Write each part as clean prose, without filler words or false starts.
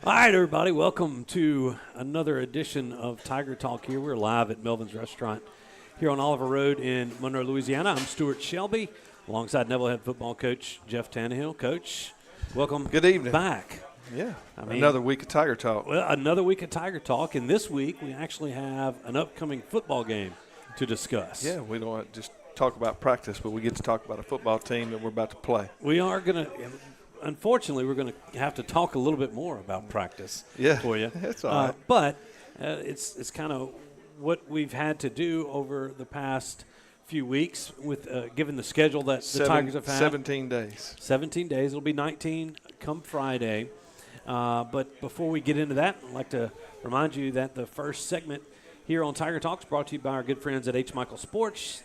All right, everybody, welcome to another edition of Tiger Talk here. We're live at Melvin's Restaurant here on Oliver Road in Monroe, Louisiana. I'm Stewart Shelby, alongside Neville head football coach Jeff Tannehill. Coach, welcome. Good evening. Back. Yeah, another week of Tiger Talk. Well, another week of Tiger Talk, and this week we actually have an upcoming football game to discuss. Yeah, we don't just talk about practice, but we get to talk about a football team that we're about to play. We are going to, unfortunately, we're going to have to talk a little bit more about practice for you. That's all right. But it's kind of what we've had to do over the past few weeks with given the schedule that the Tigers have had. 17 days. 17 days. It'll be 19 come Friday. But before we get into that, I'd like to remind you that the first segment here on Tiger Talk is brought to you by our good friends at H. Michael Sports.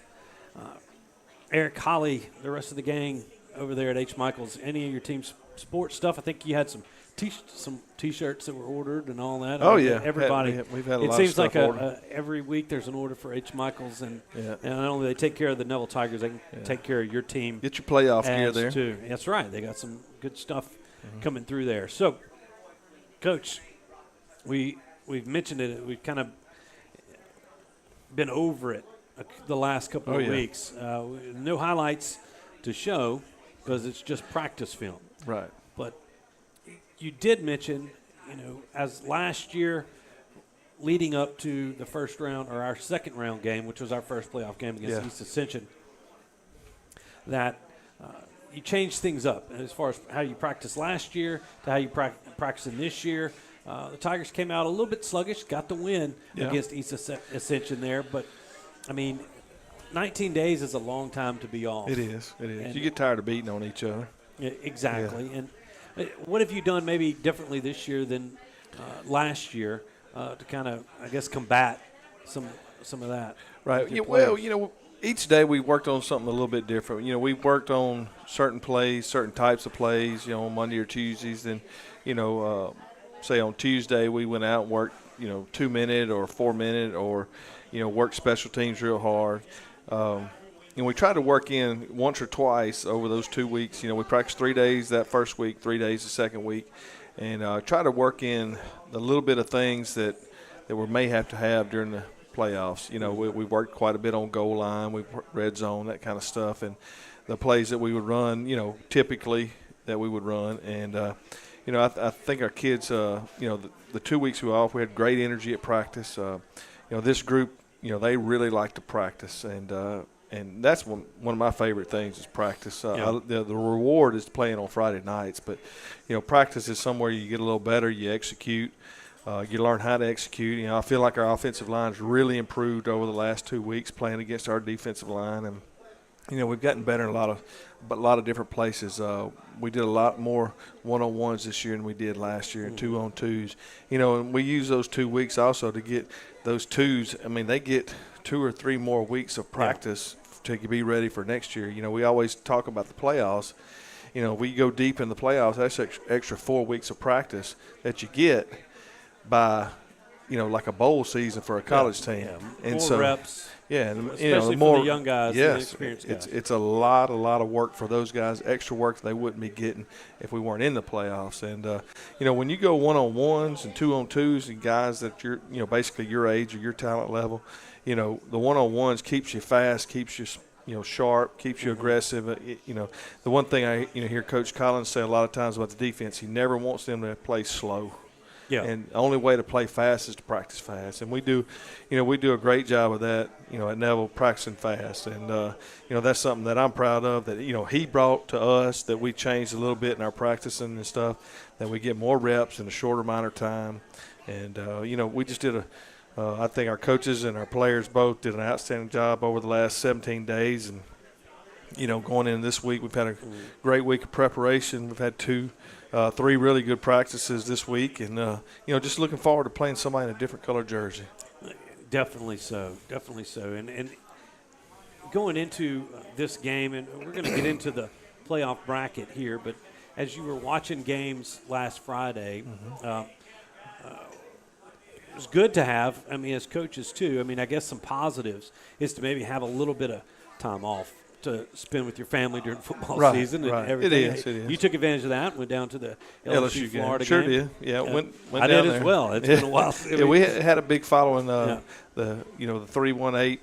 Eric, Holly, the rest of the gang over there at H. Michael's. Any of your team's sports stuff? I think you had some T-shirts that were ordered and all that. Oh, yeah. Everybody. We've had a lot of stuff. It seems like every week there's an order for H. Michael's, and not only they take care of the Neville Tigers, they can take care of your team. Get your playoff gear there. Too. That's right. They got some good stuff coming through there. So, Coach, we've mentioned it. We've kind of been over it the last couple of weeks. No highlights to show because it's just practice film. Right. But you did mention, as last year leading up to the first round or our second round game, which was our first playoff game against East Ascension, that you changed things up as far as how you practiced last year to how you practicing this year. The Tigers came out a little bit sluggish, got the win against East Ascension there, but 19 days is a long time to be off. It is. And you get tired of beating on each other. Yeah, exactly. Yeah. And what have you done maybe differently this year than last year to kind of, I guess, combat some of that? Right. Each day we worked on something a little bit different. We worked on certain plays, certain types of plays, on Monday or Tuesdays. Then, say on Tuesday we went out and worked, 2-minute or 4-minute or, worked special teams real hard. And we tried to work in once or twice over those 2 weeks. We practiced 3 days that first week, 3 days the second week, and try to work in the little bit of things that we may have to have during the playoffs. We worked quite a bit on goal line, we red zone, that kind of stuff, and the plays that we would run, typically that we would run. And, I think our kids, the 2 weeks we were off, we had great energy at practice. This group, they really like to practice, and that's one of my favorite things is practice. The reward is playing on Friday nights, but, practice is somewhere you get a little better, you execute, you learn how to execute. I feel like our offensive line's really improved over the last 2 weeks playing against our defensive line, and, we've gotten better in a lot of different places. We did a lot more one-on-ones this year than we did last year, and 2-on-2s. And we use those 2 weeks also to get those twos. They get 2 or 3 more weeks of practice to be ready for next year. We always talk about the playoffs. We go deep in the playoffs. That's extra 4 weeks of practice that you get by, like a bowl season for a college team. And more reps. Yeah, and especially for the young guys, the experienced guys. It's a lot of work for those guys, extra work they wouldn't be getting if we weren't in the playoffs. And when you go 1-on-1s and 2-on-2s and guys that you're basically your age or your talent level, the 1-on-1s keeps you fast, keeps you sharp, keeps you aggressive. The one thing I hear Coach Collins say a lot of times about the defense, he never wants them to play slow. Yeah. And the only way to play fast is to practice fast. And we do a great job of that, at Neville, practicing fast. And, that's something that I'm proud of that, he brought to us, that we changed a little bit in our practicing and stuff, that we get more reps in a shorter amount of time. And, we just did I think our coaches and our players both did an outstanding job over the last 17 days. And, going into this week, we've had a great week of preparation. We've had 3 really good practices this week, and just looking forward to playing somebody in a different color jersey. Definitely so. And going into this game, and we're going to get into the playoff bracket here, but as you were watching games last Friday, it was good to have, as coaches too, I guess some positives is to maybe have a little bit of time off to spend with your family during football Right, season and right. everything. It is. You took advantage of that and went down to the LSU game. Florida Sure game. did. Yeah, went I down did there. as well. It's been a while. Yeah, we had a big following. The 318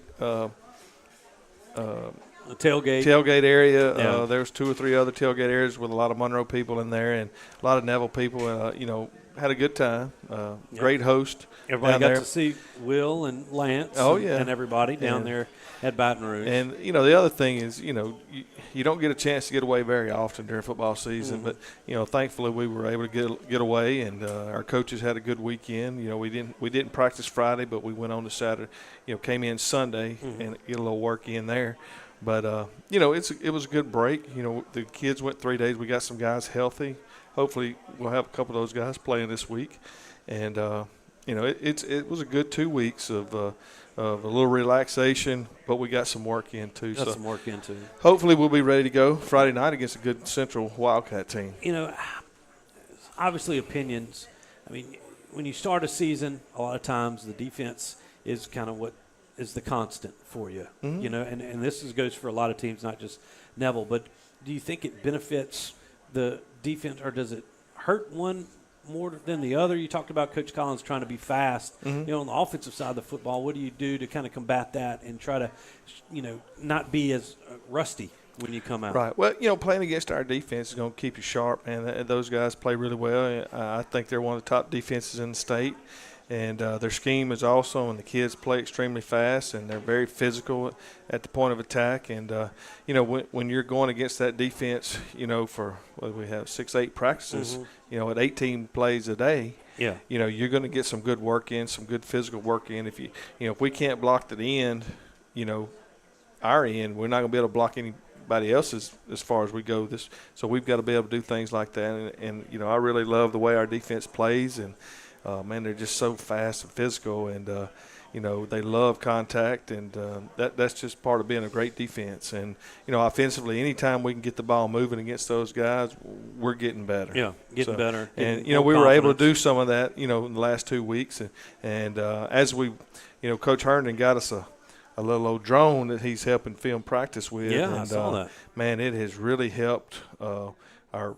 a tailgate area. Yeah. There was 2 or 3 other tailgate areas with a lot of Monroe people in there and a lot of Neville people. Had a good time. Great host. Everybody got there. to see Will and Lance. Oh, and, yeah. and everybody down there at Baton Rouge. And the other thing is, you don't get a chance to get away very often during football season. Mm-hmm. But thankfully we were able to get away, and our coaches had a good weekend. We didn't practice Friday, but we went on to Saturday. Came in Sunday and get a little work in there. But it was a good break. The kids went 3 days. We got some guys healthy. Hopefully we'll have a couple of those guys playing this week, and it was a good 2 weeks of a little relaxation, but we got some work in too. Hopefully we'll be ready to go Friday night against a good Central Wildcat team. Obviously opinions. I mean, when you start a season, a lot of times the defense is kind of what is the constant for you. Mm-hmm. And this goes for a lot of teams, not just Neville. But do you think it benefits the defense, or does it hurt one more than the other? You talked about Coach Collins trying to be fast. Mm-hmm. On the offensive side of the football, what do you do to kind of combat that and try to, not be as rusty when you come out? Right. Well, playing against our defense is going to keep you sharp, and those guys play really well. I think they're one of the top defenses in the state. And their scheme is also, and the kids play extremely fast, and they're very physical at the point of attack. And, when you're going against that defense, for what we have 6-8 practices, at 18 plays a day, you're going to get some good work in, some good physical work in. If we can't block the end, our end, we're not going to be able to block anybody else's as far as we go. So we've got to be able to do things like that. And I really love the way our defense plays, and they're just so fast and physical, and they love contact, and that's just part of being a great defense. And offensively, anytime we can get the ball moving against those guys, we're getting better. Yeah, getting better. And we were able to do some of that, in the last 2 weeks. And as we, Coach Herndon got us a little old drone that he's helping film practice with. Yeah, and, I saw that. Man, it has really helped our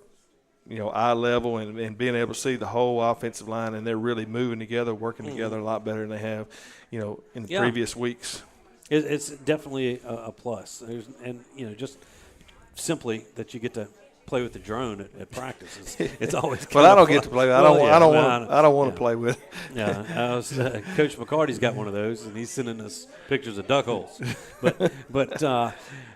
eye level and being able to see the whole offensive line, and they're really moving together, working together a lot better than they have, in the previous weeks. It's definitely a plus. Just simply that you get to play with the drone at practice. It's always well, I don't get to play with it. I don't want to play with it. Yeah, Coach McCarty's got one of those, and he's sending us pictures of duck holes. But all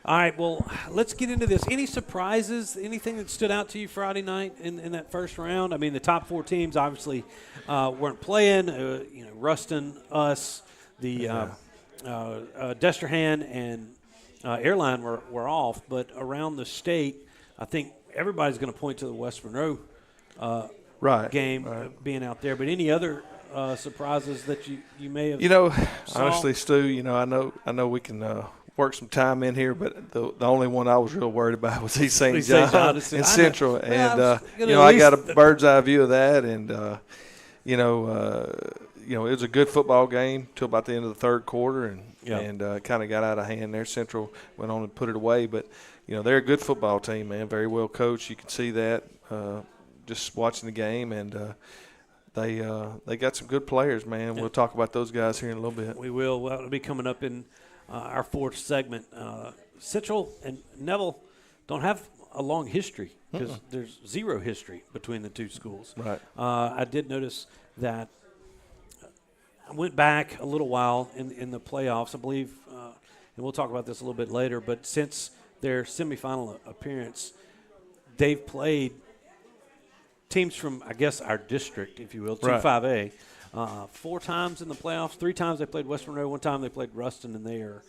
right, well, let's get into this. Any surprises, anything that stood out to you Friday night in that first round? I mean, the top 4 teams obviously weren't playing. Ruston, us, the Destrehan, and Airline were off. But around the state, I think everybody's going to point to the West Monroe game being out there. But any other surprises that you may have saw? Honestly, Stu, I know we can work some time in here, but the only one I was real worried about was East St. John and Central. And, I got a bird's eye view of that. And, it was a good football game till about the end of the third quarter, and kind of got out of hand there. Central went on and put it away. But, they're a good football team, man, very well coached. You can see that just watching the game. And they got some good players, man. We'll talk about those guys here in a little bit. We will. Well, it'll be coming up in our 4th segment. Central and Neville don't have a long history because there's 0 history between the 2 schools. Right. I did notice that I went back a little while in the playoffs, I believe, and we'll talk about this a little bit later, but since their semifinal appearance, they've played teams from, I guess, our district, if you will, 2-5A, 4 times in the playoffs. 3 times they played West Monroe. 1 time they played Ruston, and they are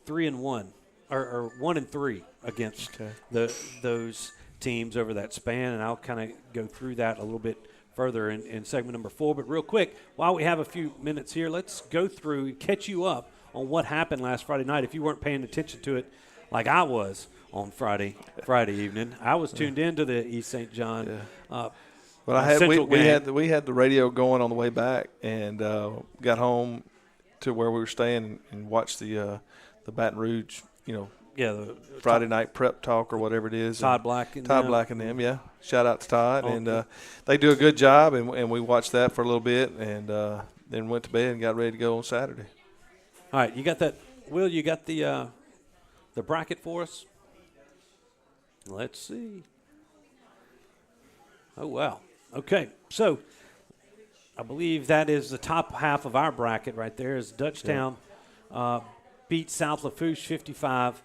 3-1 or 1-3 against those teams over that span. And I'll kind of go through that a little bit further in segment number 4. But real quick, while we have a few minutes here, let's go through and catch you up on what happened last Friday night. If you weren't paying attention to it like I was on Friday evening, I was tuned into the East St. John. Well, we had the radio going on the way back, and got home to where we were staying and watched the the Baton Rouge, the Friday night prep talk or whatever it is. Todd Black and them, yeah. Shout out to Todd. Okay. And they do a good job, and we watched that for a little bit and then went to bed and got ready to go on Saturday. All right, you got that, Will, you got the bracket for us? Let's see. Oh, wow. Okay, so I believe that is the top half of our bracket right there is Dutchtown beat South Lafourche 55-0.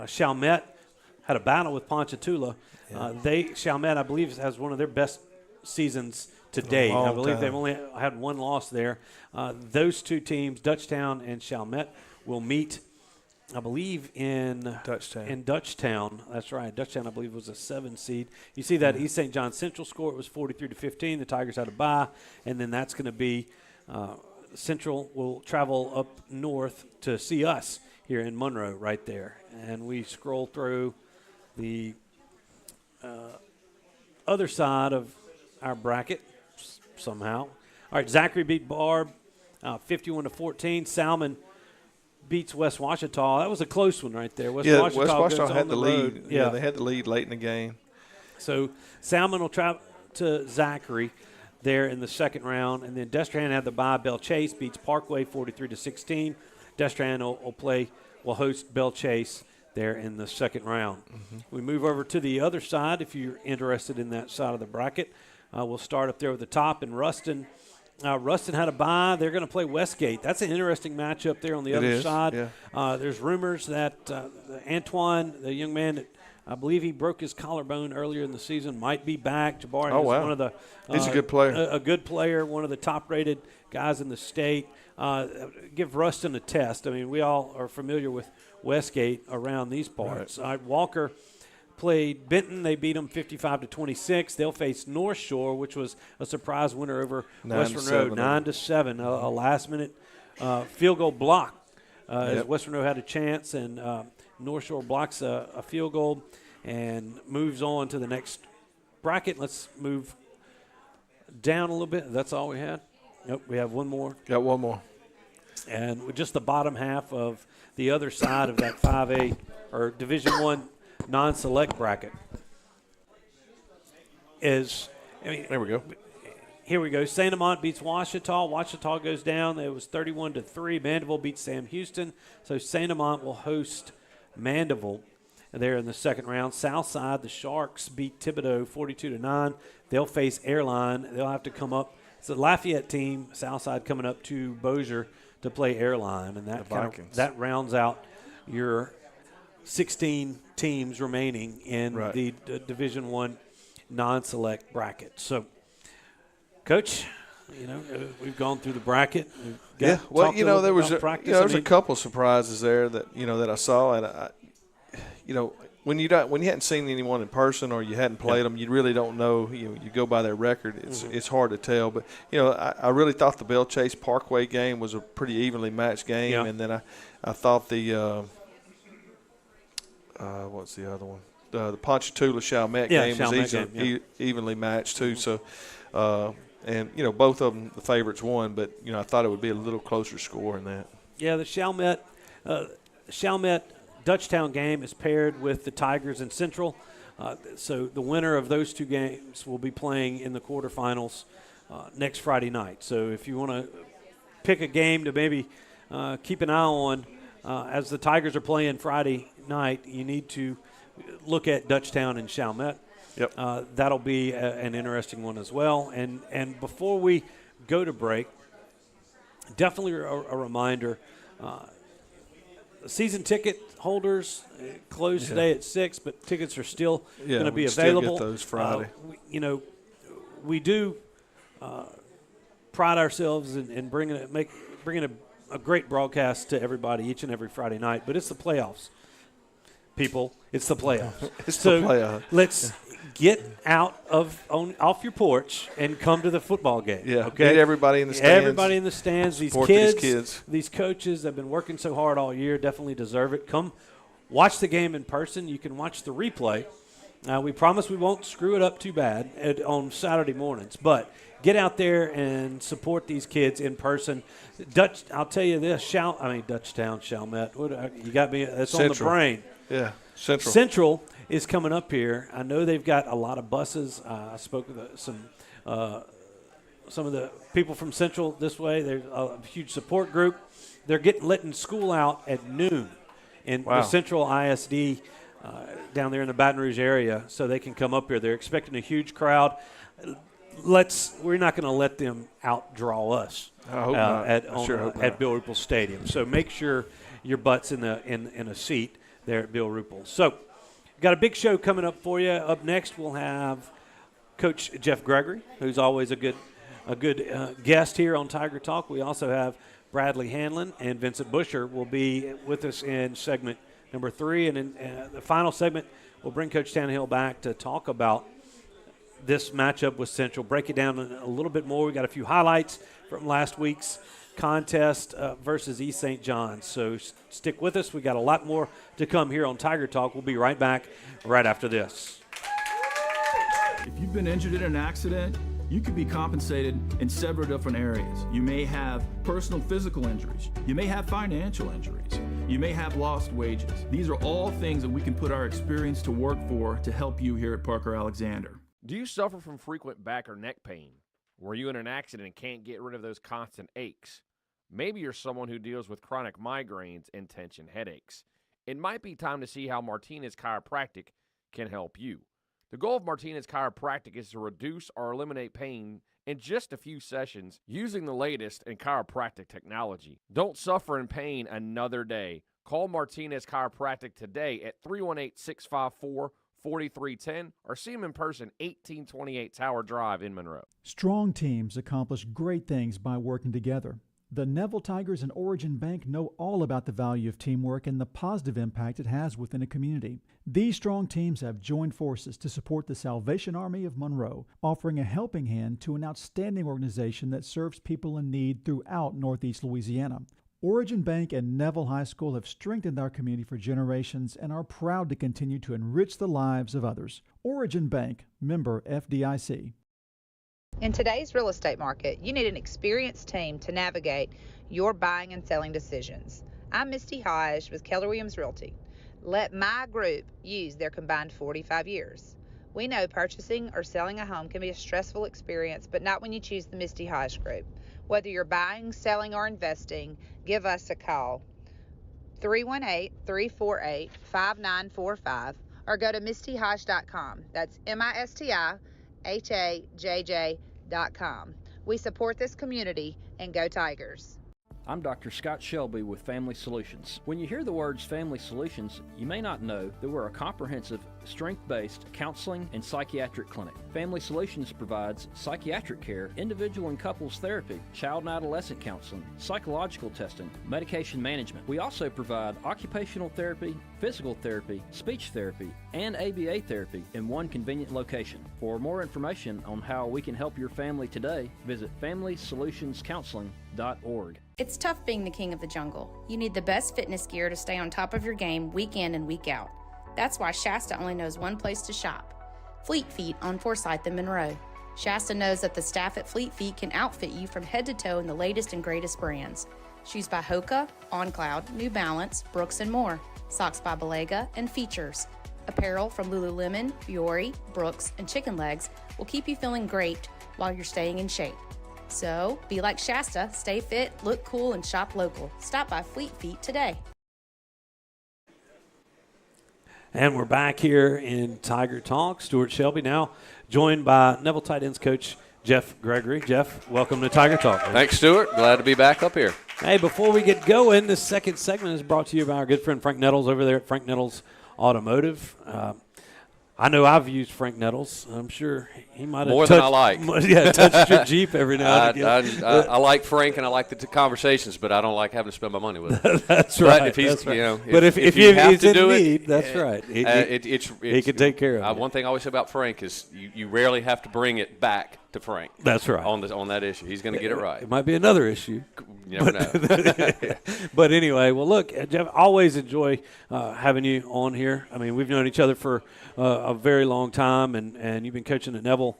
Chalmette had a battle with Ponchatoula. Chalmette, I believe, has one of their best seasons to date. I believe they've only had one loss there. Those two teams, Dutchtown and Chalmette, will meet, I believe, in Dutchtown. That's right. Dutchtown, I believe, was a 7 seed. You see that East St. John Central score, it was 43-15. The Tigers had a bye, and then that's going to be Central will travel up north to see us here in Monroe right there. And we scroll through the other side of our bracket somehow. All right, Zachary beat Barb 51-14. Salmon beats West Ouachita. That was a close one right there. West Ouachita had the lead. Yeah, they had the lead late in the game. So Salmon will travel to Zachary there in the second round, and then Destrehan had the bye. Belle Chase beats Parkway 43-16. Destrehan will host Belle Chase there in the second round. Mm-hmm. We move over to the other side if you're interested in that side of the bracket. We'll start up there with the top, and Ruston. Ruston had a bye. They're going to play Westgate. That's an interesting matchup there on the other side. Yeah. There's rumors that Antoine, the young man that I believe he broke his collarbone earlier in the season, might be back. Jabari is one of the he's a good player. A good player, one of the top-rated guys in the state. Give Ruston a test. I mean, we all are familiar with Westgate around these parts. Right. Walker played Benton. They beat them 55-26. They'll face North Shore, which was a surprise winner over Western Road, 9-7. A last-minute field goal block as Western Road had a chance, and North Shore blocks a field goal and moves on to the next bracket. Let's move down a little bit. That's all we had? Nope, we have one more. Got one more. And with just the bottom half of the other side of that 5A or Division I non-select bracket is, there we go. Here we go. St. Amant beats Ouachita. Ouachita goes down. It was 31-3. Mandeville beats Sam Houston. So St. Amant will host Mandeville there in the second round. Southside, the Sharks beat Thibodaux 42-9. They'll face Airline. They'll have to come up. It's a Lafayette team, Southside, coming up to Bossier to play Airline, and that rounds out your 16 teams remaining in the Division I non-select bracket. So, Coach, we've gone through the bracket. There was a couple surprises there that I saw, and when you hadn't seen anyone in person or you hadn't played them, you really don't know. You go by their record. It's hard to tell. But I really thought the Belle Chase Parkway game was a pretty evenly matched game, and then I thought the what's the other one? The Ponchatoula Chalmette game was evenly matched too. So. And, both of them, the favorites won, but, I thought it would be a little closer score than that. Yeah, the Chalmette Dutchtown game is paired with the Tigers and Central. So the winner of those two games will be playing in the quarterfinals next Friday night. So if you want to pick a game to maybe keep an eye on as the Tigers are playing Friday night, you need to look at Dutchtown and Chalmette. Yep. That'll be an interesting one as well. And before we go to break, definitely a reminder, season ticket holders close today at 6, but tickets are still going to be available. Still get those Friday. We do pride ourselves in bringing a great broadcast to everybody each and every Friday night, but it's the playoffs. People, it's the playoffs. The playoffs. Let's get off your porch and come to the football game. Yeah, okay. Get everybody in the stands. Everybody in the stands. These kids, these coaches have been working so hard all year. Definitely deserve it. Come watch the game in person. You can watch the replay We promise we won't screw it up too bad on Saturday mornings, but get out there and support these kids in person. I'll tell you this, Dutchtown, Chalmette. You got me. That's Central. On the brain. Yeah, Central. Central is coming up here. I know they've got a lot of buses. I spoke with some of the people from Central this way. There's a huge support group. They're letting school out at noon in the Central ISD down there in the Baton Rouge area, so they can come up here. They're expecting a huge crowd. We're not going to let them outdraw us. I hope not. At Bill Ruppel Stadium. So make sure your butt's in a seat there at Bill Ruppel. So got a big show coming up for you. Up next, we'll have Coach Jeff Gregory, who's always a good guest here on Tiger Talk. We also have Bradley Hanlon and Vincent Butcher will be with us in segment number 3. And in the final segment, we'll bring Coach Tannehill back to talk about this matchup with Central, break it down a little bit more. We got a few highlights from last week's contest versus East St. John's. So stick with us. We got a lot more to come here on Tiger Talk. We'll be right back right after this. If you've been injured in an accident, you could be compensated in several different areas. You may have personal physical injuries. You may have financial injuries. You may have lost wages. These are all things that we can put our experience to work for to help you here at Parker Alexander. Do you suffer from frequent back or neck pain? Were you in an accident and can't get rid of those constant aches? Maybe you're someone who deals with chronic migraines and tension headaches. It might be time to see how Martinez Chiropractic can help you. The goal of Martinez Chiropractic is to reduce or eliminate pain in just a few sessions using the latest in chiropractic technology. Don't suffer in pain another day. Call Martinez Chiropractic today at 318-654-4310 or see them in person, 1828 Tower Drive in Monroe. Strong teams accomplish great things by working together. The Neville Tigers and Origin Bank know all about the value of teamwork and the positive impact it has within a community. These strong teams have joined forces to support the Salvation Army of Monroe, offering a helping hand to an outstanding organization that serves people in need throughout Northeast Louisiana. Origin Bank and Neville High School have strengthened our community for generations and are proud to continue to enrich the lives of others. Origin Bank, member FDIC. In today's real estate market, you need an experienced team to navigate your buying and selling decisions. I'm Misty Hodge with Keller Williams Realty. Let my group use their combined 45 years. We know purchasing or selling a home can be a stressful experience, but not when you choose the Misty Hodge Group. Whether you're buying, selling, or investing, give us a call. 318-348-5945 or go to mistyhodge.com. That's MISTIHAJJ.com. We support this community and go Tigers. I'm Dr. Scott Shelby with Family Solutions. When you hear the words Family Solutions, you may not know that we're a comprehensive, strength-based counseling and psychiatric clinic. Family Solutions provides psychiatric care, individual and couples therapy, child and adolescent counseling, psychological testing, medication management. We also provide occupational therapy, physical therapy, speech therapy, and ABA therapy in one convenient location. For more information on how we can help your family today, visit FamilySolutionsCounseling.org. It's tough being the king of the jungle. You need the best fitness gear to stay on top of your game week in and week out. That's why Shasta only knows one place to shop: Fleet Feet on Forsyth and Monroe. Shasta knows that the staff at Fleet Feet can outfit you from head to toe in the latest and greatest brands. Shoes by Hoka, On Cloud, New Balance, Brooks, and more. Socks by Belega and Features. Apparel from Lululemon, Fiore, Brooks, and Chicken Legs will keep you feeling great while you're staying in shape. So, be like Shasta, stay fit, look cool, and shop local. Stop by Fleet Feet today. And we're back here in Tiger Talk. Stewart Shelby now joined by Neville tight ends coach Jeff Gregory. Jeff, welcome to Tiger Talk. Thanks, Stewart. Glad to be back up here. Hey, before we get going, this second segment is brought to you by our good friend Frank Nettles over there at Frank Nettles Automotive. I know I've used Frank Nettles. I'm sure he might have more than I like. Touched your Jeep every now and again. I like Frank and I like the conversations, but I don't like having to spend my money with him. That's right. But if he's, that's right. you know, but if he's in do need, it, that's right. He can take care of it. One thing I always say about Frank is you rarely have to bring it back to Frank. That's right. On that issue, he's going to get it right. It might be another issue. You never know. But anyway, well, look, Jeff, always enjoy having you on here. I mean, we've known each other for a very long time, and you've been coaching at Neville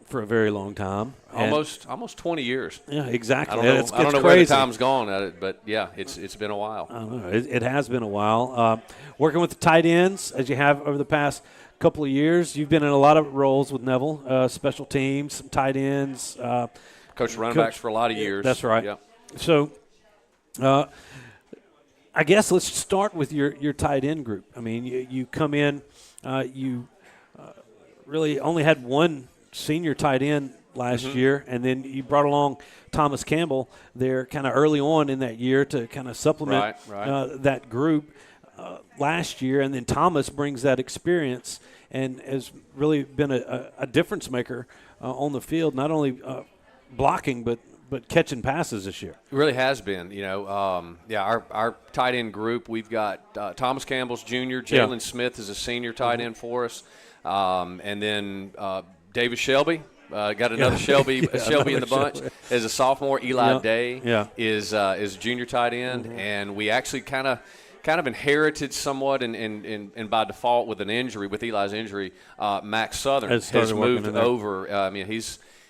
for a very long time. Almost 20 years. Yeah, exactly. I don't know, It's I don't know crazy. where the time's gone at it, but yeah, it's been a while. I don't know. It has been a while. Working with the tight ends, as you have over the past couple of years, you've been in a lot of roles with Neville, special teams, some tight ends. Coached running backs for a lot of years. That's right. Yeah. So I guess let's start with your tight end group. I mean, you come in, you really only had one senior tight end last year, and then you brought along Thomas Campbell there kind of early on in that year to kind of supplement that group last year, and then Thomas brings that experience and has really been a difference maker on the field, not only blocking but catching passes this year. It really has been. You know, our tight end group, we've got Thomas Campbell's junior, Jalen Smith is a senior tight end for us, and then David Shelby. Got another Shelby in the bunch as a sophomore. Eli Day is junior tight end, and we actually kind of inherited somewhat and by default with an injury, with Eli's injury, Max Southern has moved over. I mean,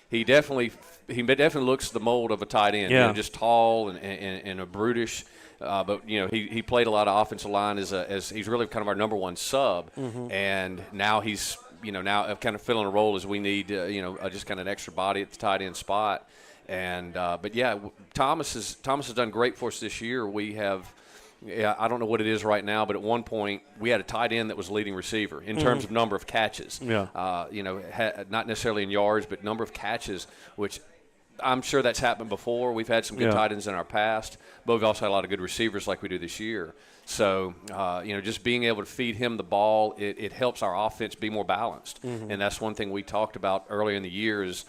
he definitely looks the mold of a tight end. You know, just tall and a brutish. But you know, he played a lot of offensive line as he's really kind of our number one sub, and now he's now kind of filling a role as we need just kind of an extra body at the tight end spot. And but yeah, Thomas has done great for us this year. We have. Yeah, I don't know what it is right now, but at one point we had a tight end that was leading receiver in terms of number of catches. Yeah. Not necessarily in yards, but number of catches, which I'm sure that's happened before. We've had some good tight ends in our past, but we've also had a lot of good receivers like we do this year. So, just being able to feed him the ball, it helps our offense be more balanced. And that's one thing we talked about earlier in the year is,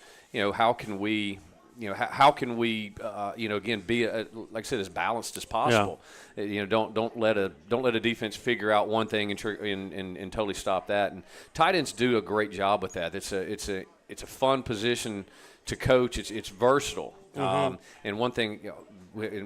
how can we – how can we, again, be like I said, as balanced as possible? Yeah. Don't let a defense figure out one thing and totally stop that. And tight ends do a great job with that. It's a fun position to coach. It's versatile. And one thing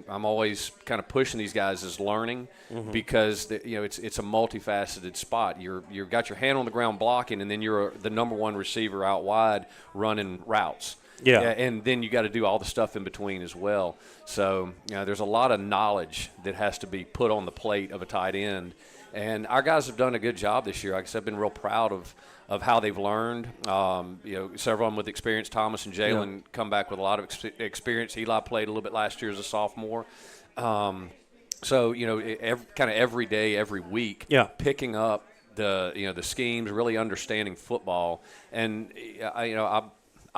I'm always kind of pushing these guys is learning because it's a multifaceted spot. You've got your hand on the ground blocking, and then you're the number one receiver out wide running routes. Yeah, and then you got to do all the stuff in between as well. So, there's a lot of knowledge that has to be put on the plate of a tight end. And our guys have done a good job this year. Like I said, I've been real proud of how they've learned. Several of them with experience. Thomas and Jalen come back with a lot of experience. Eli played a little bit last year as a sophomore. So, kind of every day, every week, picking up the schemes, really understanding football. And,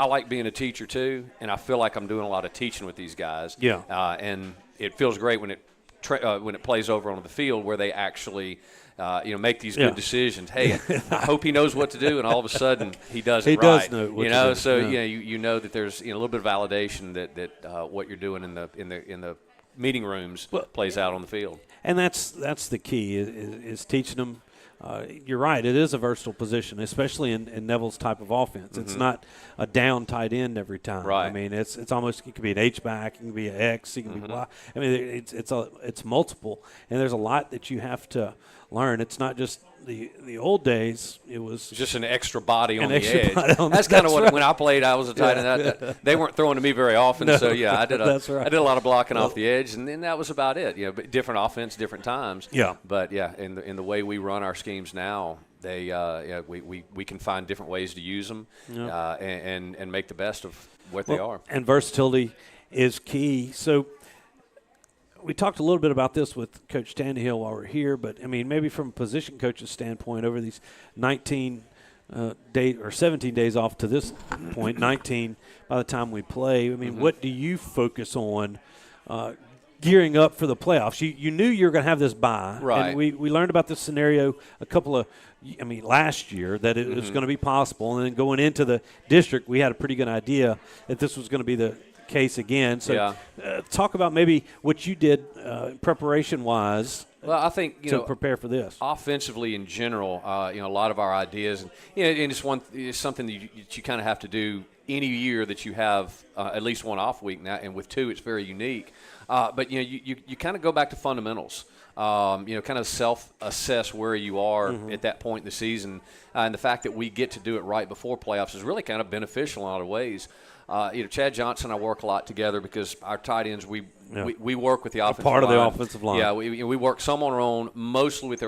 I like being a teacher too, and I feel like I'm doing a lot of teaching with these guys. Yeah. And it feels great when it plays over on the field where they actually, make these good decisions. Hey, I hope he knows what to do, and all of a sudden he does it right. He does know what to do. So you know that there's a little bit of validation that what you're doing in the meeting rooms plays out on the field. And that's the key is teaching them. You're right. It is a versatile position, especially in Neville's type of offense. It's not a down tight end every time. Right. I mean, it's almost it could be an H back, it can be an X, it can be Y. I mean, it's multiple, and there's a lot that you have to learn. It's not just the old days. It was just an extra body on the edge. That's kind of what when I played. I was a tight end. They weren't throwing to me very often, so I did. I did a lot of blocking off the edge, and then that was about it. But different offense, different times. Yeah. But in the way we run our schemes now, we can find different ways to use them and make the best of what they are. And versatility is key. So we talked a little bit about this with Coach Tannehill while we're here, but, I mean, maybe from a position coach's standpoint, over these 17 days off to this point, 19 by the time we play, I mean, what do you focus on gearing up for the playoffs? You knew you were going to have this bye. Right. And we learned about this scenario last year that it was going to be possible. And then going into the district, we had a pretty good idea that this was going to be the case again. So talk about maybe what you did preparation-wise. Well, I think to prepare for this. Offensively, in general, a lot of our ideas, and it's something that you kind of have to do any year that you have at least one off week now, and with two, it's very unique. But you kind of go back to fundamentals. Kind of self-assess where you are at that point in the season, and the fact that we get to do it right before playoffs is really kind of beneficial in a lot of ways. Chad Johnson and I work a lot together because our tight ends, we work with the offensive line. Part of the offensive line. Yeah, we work some on our own, mostly with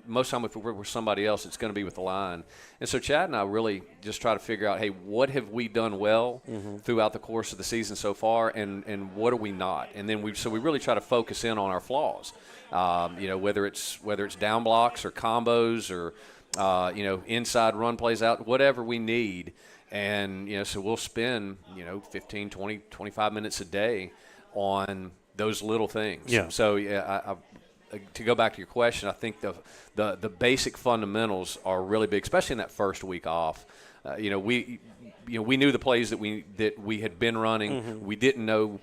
most time if we work with somebody else, it's going to be with the line. And so Chad and I really just try to figure out, hey, what have we done well throughout the course of the season so far, and what are we not? And then we really try to focus in on our flaws. Whether it's down blocks or combos or inside run plays out, whatever we need. And, so we'll spend, 15, 20, 25 minutes a day on those little things. Yeah. So, to go back to your question, I think the basic fundamentals are really big, especially in that first week off. We knew the plays that we had been running. We didn't know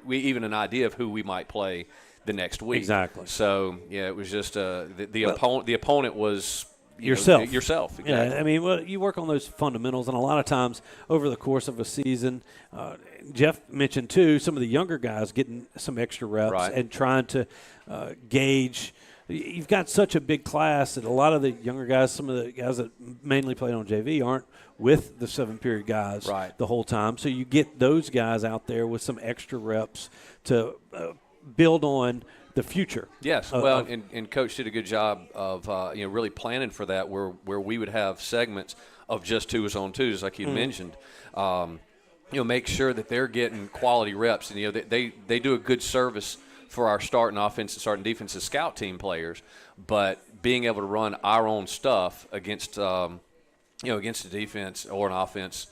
even an idea of who we might play the next week. Exactly. So, it was just the opponent was – yourself. Exactly. Yeah, I mean, you work on those fundamentals, and a lot of times over the course of a season, Jeff mentioned too, some of the younger guys getting some extra reps and trying to gauge. You've got such a big class that a lot of the younger guys, some of the guys that mainly played on JV, aren't with the 7-period guys the whole time. So you get those guys out there with some extra reps to build on the future. Yes, and Coach did a good job of really planning for that, where we would have segments of just 2s-on-2s, like you mentioned. Make sure that they're getting quality reps, and they do a good service for our starting offense and starting defense as scout team players. But being able to run our own stuff against against a defense or an offense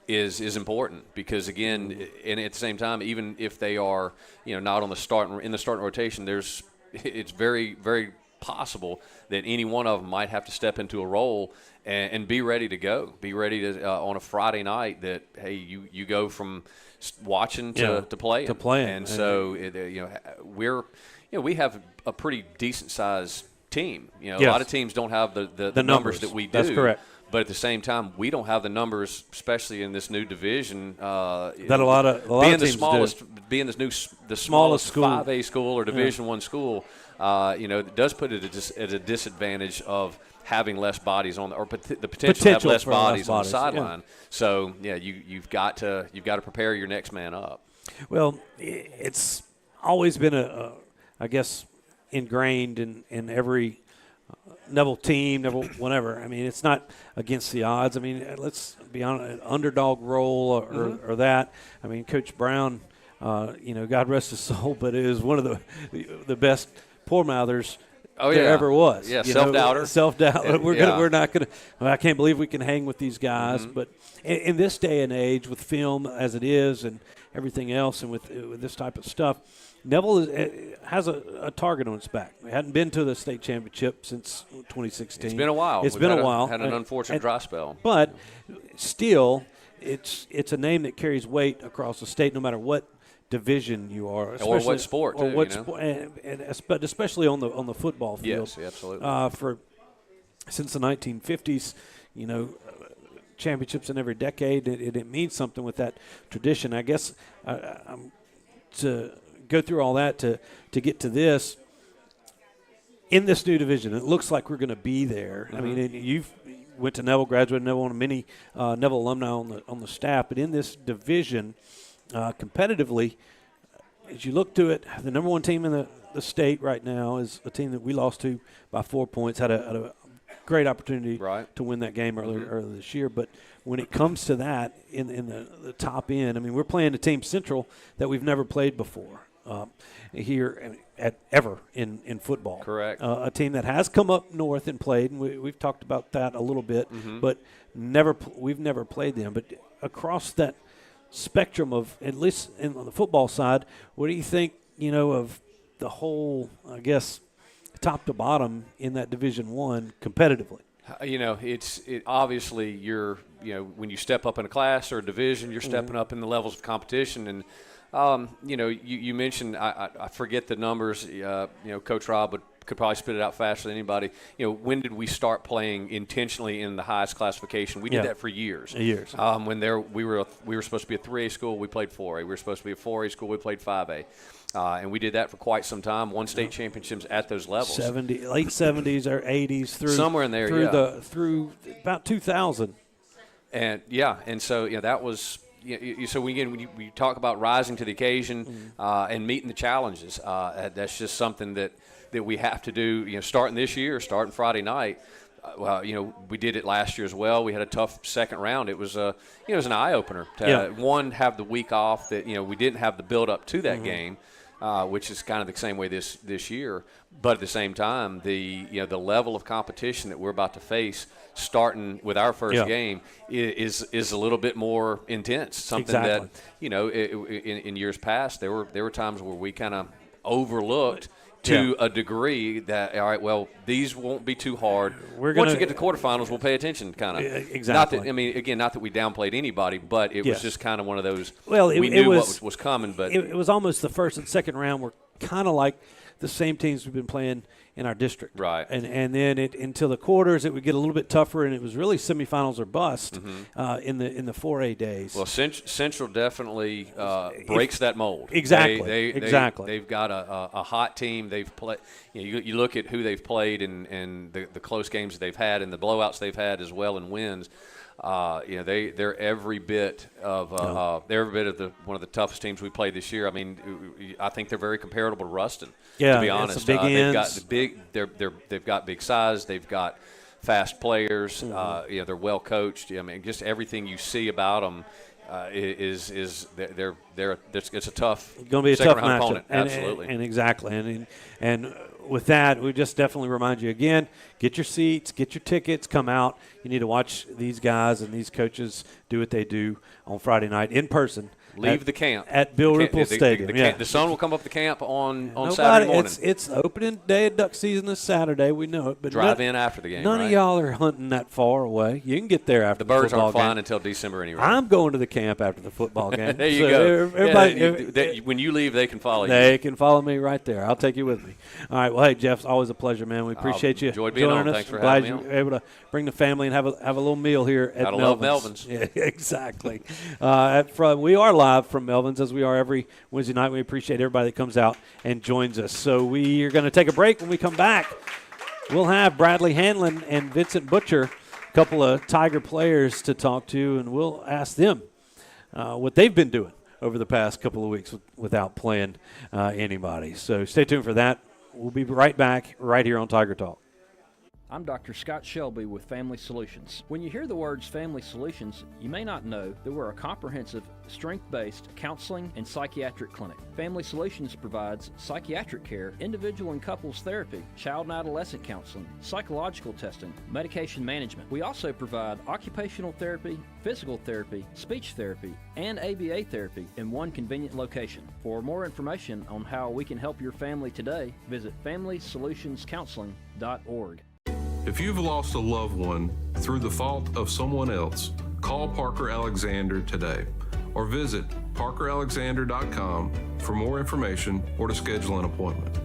is important, because again, and at the same time, even if they are not on the starting rotation, it's very, very possible that any one of them might have to step into a role and be ready to go, be ready to on a Friday night that hey, you go from watching to playing. And so we have a pretty decent sized team. A lot of teams don't have the numbers that we do. That's correct. But at the same time, we don't have the numbers, especially in this new division. That a lot of teams do. Being the smallest school. 5A school or Division I school, it does put it at a disadvantage of having less bodies on, or the potential to have less bodies on the sideline. Yeah. So you've got to prepare your next man up. Well, it's always been I guess ingrained in every Neville team, Neville whatever. I mean, it's not against the odds. I mean, let's be honest, an underdog role or that. I mean, Coach Brown, God rest his soul, but it is one of the best poor mouthers there ever was. Yeah, self-doubter. Self-doubt. We're not gonna. I can't believe we can hang with these guys. But in this day and age, with film as it is and everything else, and with this type of stuff, Neville has a target on its back. We hadn't been to the state championship since 2016. It's been a while. It's been a while. Had an unfortunate dry spell. But still, it's a name that carries weight across the state, no matter what division you are, or what sport, but especially on the football field. Yes, absolutely. Since the 1950s, championships in every decade, it means something with that tradition. I guess to go through all that to get to this in this new division, it looks like we're going to be there. I mean, you've went to Neville, graduated Neville, on many Neville alumni on the staff, but in this division, competitively, as you look to it, the number one team in the state right now is a team that we lost to by 4 points. Had a great opportunity to win that game earlier this year, but when it comes to that in the top end, I mean, we're playing a team Central that we've never played before here ever in football. Correct. A team that has come up north and played, and we've talked about that a little bit, but we've never played them. But across that spectrum of, at least on the football side, what do you think, of the whole, I guess, top to bottom in that Division I competitively? It's obviously when you step up in a class or a division, you're stepping up in the levels of competition. And, you mentioned, I forget the numbers, Coach Rob could probably spit it out faster than anybody. When did we start playing intentionally in the highest classification? We did that for years. When we were supposed to be a 3A school, we played 4A. We were supposed to be a 4A school, we played 5A. And we did that for quite some time. Won state championships at those levels. Late 70s or 80s through somewhere in there, through about 2000. And so that was. So when you talk about rising to the occasion and meeting the challenges, that's just something that we have to do. Starting this year, starting Friday night. We did it last year as well. We had a tough second round. It was an eye opener to have the week off. That we didn't have the build up to that game. Which is kind of the same way this year, but at the same time, the level of competition that we're about to face, starting with our first game, is a little bit more intense. Something that in years past there were times where we kind of overlooked to a degree that, all right, well, these won't be too hard. Once you get to quarterfinals, we'll pay attention, kind of. Exactly. Not that we downplayed anybody, but it was just kind of one of those. Well, we knew what was coming, but it was almost the first and second round were kind of like the same teams we've been playing in our district. Right. And then until the quarters, it would get a little bit tougher, and it was really semifinals or bust in the 4A days. Well, Central definitely breaks that mold. Exactly. They've got a hot team. They've played. You look at who they've played and the close games they've had and the blowouts they've had as well and wins. They're every bit of one of the toughest teams we played this year. I mean, I think they're very comparable to Ruston. Yeah, to be honest, they've got big size. They've got fast players. They're well coached. I mean, just everything you see about them it's a tough. Going to be a tough matchup. Opponent. Absolutely, and exactly, and with that, we just definitely remind you again: get your seats, get your tickets, come out. You need to watch these guys and these coaches do what they do on Friday night in person. Leave the camp at Bill Ripple Stadium. The sun will come up the camp on Saturday morning. It's opening day of duck season this Saturday. We know it, but drive in after the game. None of y'all are hunting that far away. You can get there after the birds football aren't flying until December anyway. I'm going to the camp after the football game. There you go. Everybody, when you leave, they can follow you. They can follow me right there. I'll take you with me. All right. Well, hey, Jeff, it's always a pleasure, man. We appreciate you enjoyed being joining on. us. Thanks for Glad having me you were able to bring the family and have a little meal here at Gotta Melvin's. love Melvin's. Yeah, exactly. We are live from Melvin's, as we are every Wednesday night. We appreciate everybody that comes out and joins us. So we are going to take a break. When we come back, we'll have Bradley Hanlon and Vincent Butcher, a couple of Tiger players to talk to, and we'll ask them what they've been doing over the past couple of weeks without playing anybody. So stay tuned for that. We'll be right back right here on Tiger Talk. I'm Dr. Stewart Shelby with Family Solutions. When you hear the words Family Solutions, you may not know that we're a comprehensive, strength-based counseling and psychiatric clinic. Family Solutions provides psychiatric care, individual and couples therapy, child and adolescent counseling, psychological testing, medication management. We also provide occupational therapy, physical therapy, speech therapy, and ABA therapy in one convenient location. For more information on how we can help your family today, visit FamilySolutionsCounseling.org. If you've lost a loved one through the fault of someone else, call Parker Alexander today or visit parkeralexander.com for more information or to schedule an appointment.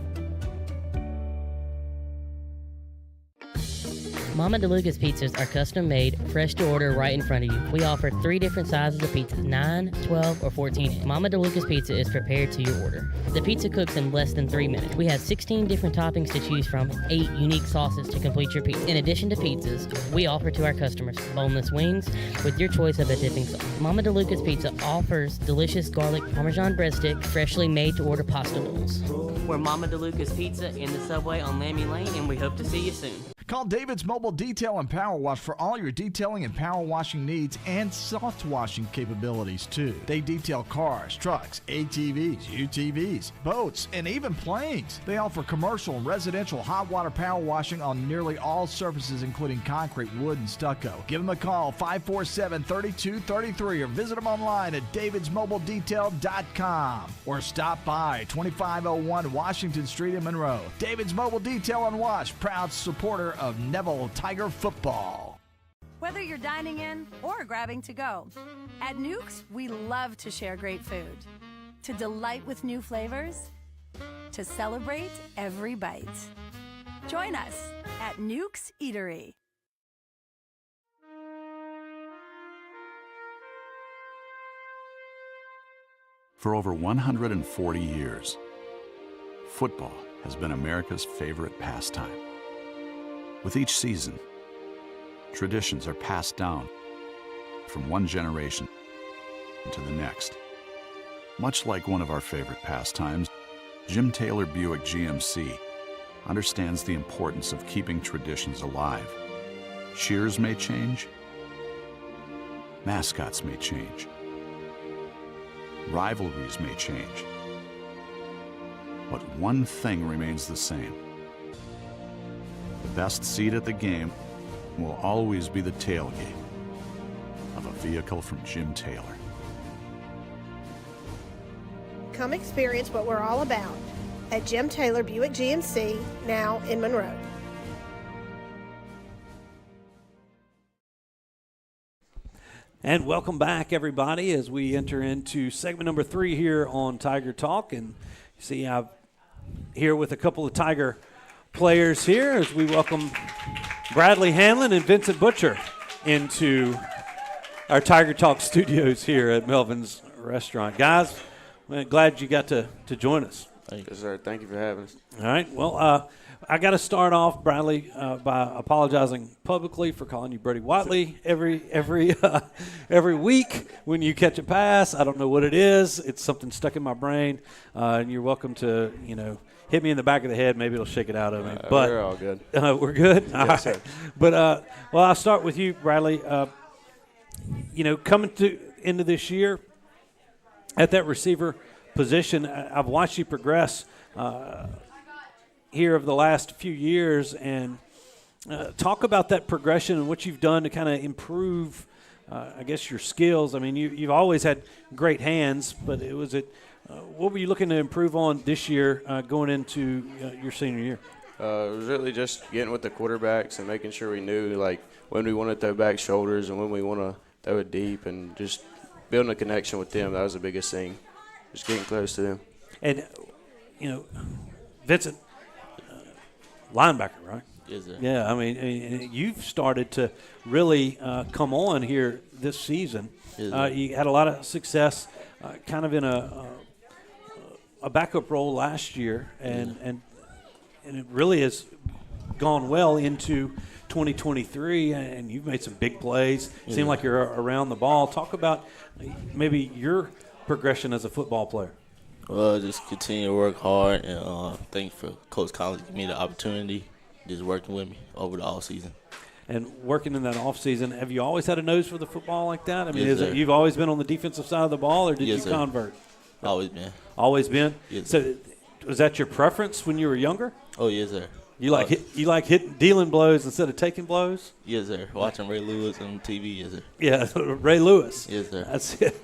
Mama DeLuca's pizzas are custom made, fresh to order right in front of you. We offer 3 different sizes of pizzas, 9, 12, or 14. Mama DeLuca's pizza is prepared to your order. The pizza cooks in less than 3 minutes. We have 16 different toppings to choose from, 8 unique sauces to complete your pizza. In addition to pizzas, we offer to our customers boneless wings with your choice of a dipping sauce. Mama DeLuca's Pizza offers delicious garlic Parmesan breadstick, freshly made to order pasta bowls. We're Mama DeLuca's Pizza in the Subway on Lammy Lane, and we hope to see you soon. Call David's Mobile Detail and Power Wash for all your detailing and power washing needs and soft washing capabilities too. They detail cars, trucks, ATVs, UTVs, boats, and even planes. They offer commercial and residential hot water power washing on nearly all surfaces including concrete, wood, and stucco. Give them a call 547-3233 or visit them online at davidsmobiledetail.com or stop by 2501 Washington Street in Monroe. David's Mobile Detail and Wash, proud supporter of Neville Tiger football. Whether you're dining in or grabbing to go, at Nukes, we love to share great food, to delight with new flavors, to celebrate every bite. Join us at Nukes Eatery. For over 140 years, football has been America's favorite pastime. With each season, traditions are passed down from one generation to the next. Much like one of our favorite pastimes, Jim Taylor Buick GMC understands the importance of keeping traditions alive. Cheers may change, mascots may change, rivalries may change, but one thing remains the same. The best seat at the game will always be the tailgate of a vehicle from Jim Taylor. Come experience what we're all about at Jim Taylor Buick GMC, now in Monroe. And welcome back, everybody, as we enter into segment number 3 here on Tiger Talk. And you see I'm here with a couple of Tiger players here as we welcome Bradley Hanlon and Vincent Butcher into our Tiger Talk studios here at Melvin's Restaurant. Guys, I'm glad you got to join us. Thank you, sir. Thank you for having us. All right. Well, I got to start off, Bradley, by apologizing publicly for calling you Brody Watley every week when you catch a pass. I don't know what it is. It's something stuck in my brain, and you're welcome to hit me in the back of the head. Maybe it'll shake it out of me. But we're all good. We're good. Yes, all right. sir. But well, I'll start with you, Bradley. Coming into this year at that receiver position, I've watched you progress here over the last few years, and talk about that progression and what you've done to kind of improve, I guess, your skills. I mean, you've always had great hands, but what were you looking to improve on this year going into your senior year? It was really just getting with the quarterbacks and making sure we knew, like, when we want to throw back shoulders and when we want to throw it deep, and just building a connection with them. That was the biggest thing, just getting close to them. And, Vincent, linebacker, right? Yes, sir. Yeah, I mean, you've started to really come on here this season. Yes, you had a lot of success kind of in a backup role last year, and it really has gone well into 2023, and you've made some big plays. Seem like you're around the ball. Talk about maybe your progression as a football player. Well, just continue to work hard, and thank you for Coach Collins giving me the opportunity, just working with me over the off season. And working in that off season, have you always had a nose for the football like that? I mean, Yes, sir. you've always been on the defensive side of the ball, or did Yes, you sir. convert? Always been. Always been. Yes, So, was that your preference when you were younger? Oh, yes, sir. You like dealing blows instead of taking blows? Yes, sir. Watching Ray Lewis on TV, yes, sir. Yeah, Ray Lewis. Yes, sir. That's it.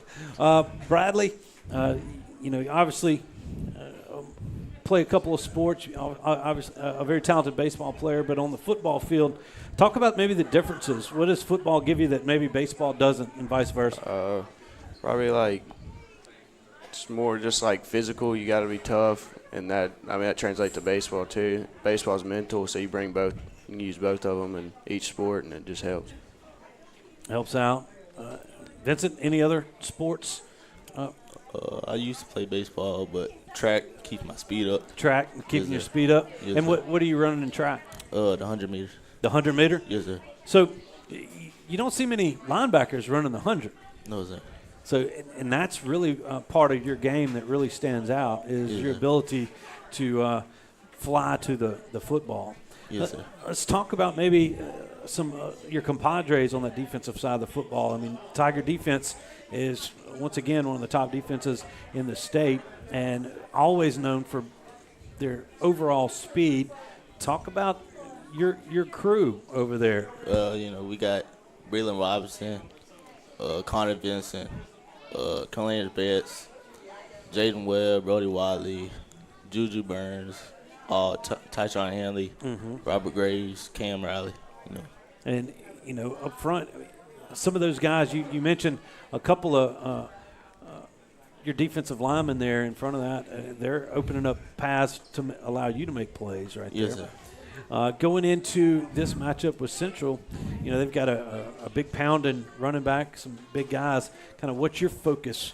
Bradley, obviously play a couple of sports. Obviously, a very talented baseball player, but on the football field, talk about maybe the differences. What does football give you that maybe baseball doesn't, and vice versa? Probably it's more just like physical. You got to be tough, and that translates to baseball too. Baseball's mental, so you bring both. You can use both of them in each sport, and it just helps. Helps out. Vincent, any other sports? I used to play baseball, but track, keep my speed up. Track, keeping Yes, your sir. speed up. Yes, And sir. what are you running in track? The 100 meters. The 100 meter? Yes, sir. So you don't see many linebackers running the 100. No, sir. So, and that's really part of your game that really stands out is Yes, your sir. ability to fly to the football. Yes, sir. Let's talk about maybe some your compadres on that defensive side of the football. I mean, Tiger defense is, once again, one of the top defenses in the state and always known for their overall speed. Talk about your crew over there. We got Braylon Robinson, Connor Vincent, Kalanius Betts, Jaden Webb, Brody Wiley, Juju Burns, all Tyshawn Hanley, Robert Graves, Cam Riley. And up front, some of those guys you mentioned a couple of your defensive linemen there in front of that. They're opening up paths to allow you to make plays right there. Yes, sir. Going into this matchup with Central, they've got a big pounding running back, some big guys. Kind of what's your focus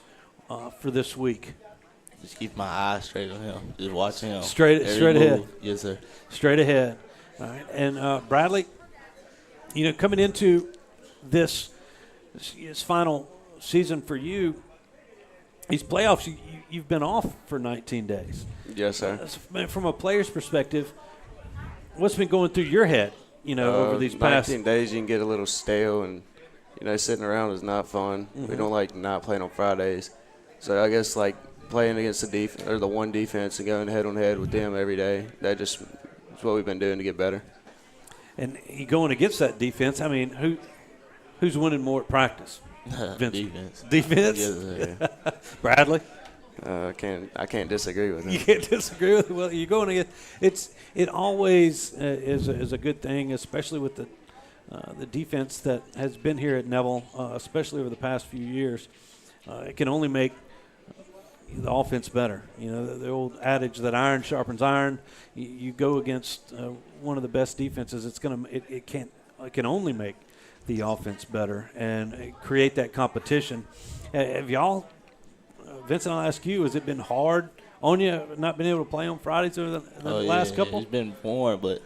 for this week? Just keep my eyes straight on him. Just watch him. Straight ahead. Yes, sir. Straight ahead. All right. And Bradley, coming into this final season for you, these playoffs, you've been off for 19 days. Yes, sir. From a player's perspective, what's been going through your head, over these past 19 days? You can get a little stale, and sitting around is not fun. We don't like not playing on Fridays, so I guess like playing against the one defense and going head on head with them every day. That just is what we've been doing to get better. And you going against that defense. I mean, who's winning more at practice? Defense. Defense. Yes, yeah. Bradley. I can't disagree with him. You can't disagree with it. Well, you're going to get it always is a good thing, especially with the defense that has been here at Neville, especially over the past few years. It can only make the offense better. The old adage that iron sharpens iron. You go against one of the best defenses, it can only make the offense better and create that competition. Have y'all, Vincent, I'll ask you, has it been hard on you not being able to play on Fridays over the last couple? It's been boring, but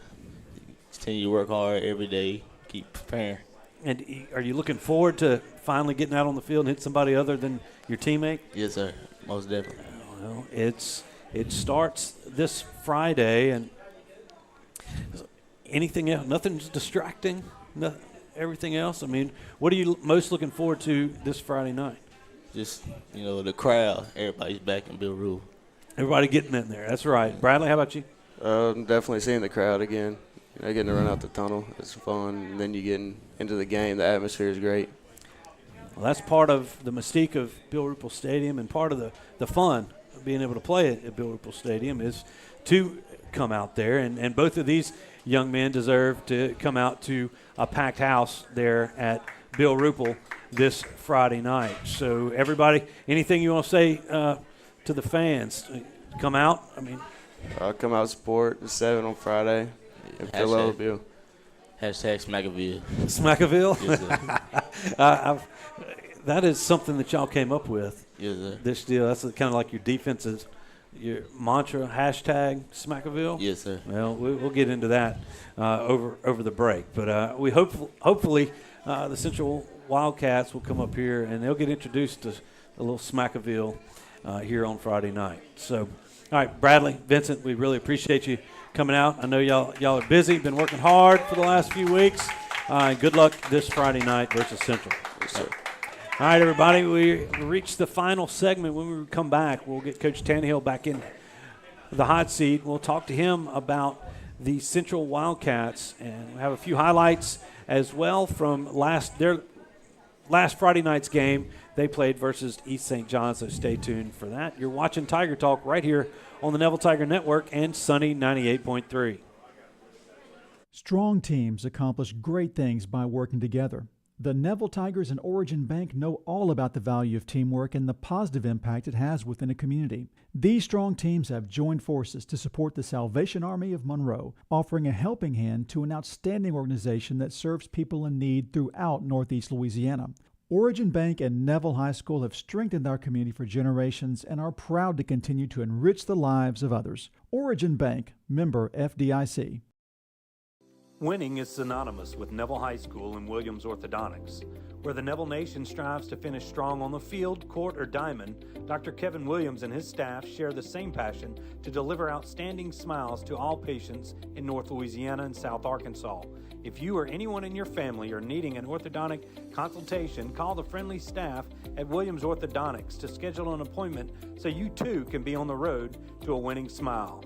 continue to work hard every day, keep preparing. And are you looking forward to finally getting out on the field and hit somebody other than your teammate? Yes, sir. Most definitely. Well, it starts this Friday, and anything else? Nothing's distracting? Everything else? I mean, what are you most looking forward to this Friday night? Just, the crowd. Everybody's back in Bill Rule. Everybody getting in there. That's right. Bradley, how about you? I'm definitely seeing the crowd again. Getting to run out the tunnel. It's fun. And then you get into the game. The atmosphere is great. Well, that's part of the mystique of Bill Ruppel Stadium, and part of the fun of being able to play at Bill Ruppel Stadium is to come out there. And both of these young men deserve to come out to a packed house there at Bill Ruppel this Friday night. So everybody, anything you want to say to the fans? Come out. I mean, I'll come out support the 7 on Friday. And Bill. Hashtag Smackaville. Smackaville? Yes, sir. That is something that y'all came up with. Yes, sir. This deal. That's kind of like your defense's, your mantra, hashtag Smackaville. Yes, sir. Well, we'll get into that over the break. But we hopefully the Central Wildcats will come up here and they'll get introduced to a little Smackaville here on Friday night. So, all right, Bradley, Vincent, we really appreciate you coming out. I know y'all are busy, been working hard for the last few weeks. Good luck this Friday night versus Central. Yes, sir. All right, everybody, we reached the final segment. When we come back, we'll get Coach Tannehill back in the hot seat. We'll talk to him about the Central Wildcats, and we'll have a few highlights as well from their last Friday night's game. They played versus East St. John, so stay tuned for that. You're watching Tiger Talk right here on the Neville Tiger Network and Sunny 98.3. Strong teams accomplish great things by working together. The Neville Tigers and Origin Bank know all about the value of teamwork and the positive impact it has within a community. These strong teams have joined forces to support the Salvation Army of Monroe, offering a helping hand to an outstanding organization that serves people in need throughout Northeast Louisiana. Origin Bank and Neville High School have strengthened our community for generations and are proud to continue to enrich the lives of others. Origin Bank, member FDIC. Winning is synonymous with Neville High School and Williams Orthodontics. Where the Neville Nation strives to finish strong on the field, court, or diamond, Dr. Kevin Williams and his staff share the same passion to deliver outstanding smiles to all patients in North Louisiana and South Arkansas. If you or anyone in your family are needing an orthodontic consultation, call the friendly staff at Williams Orthodontics to schedule an appointment so you too can be on the road to a winning smile.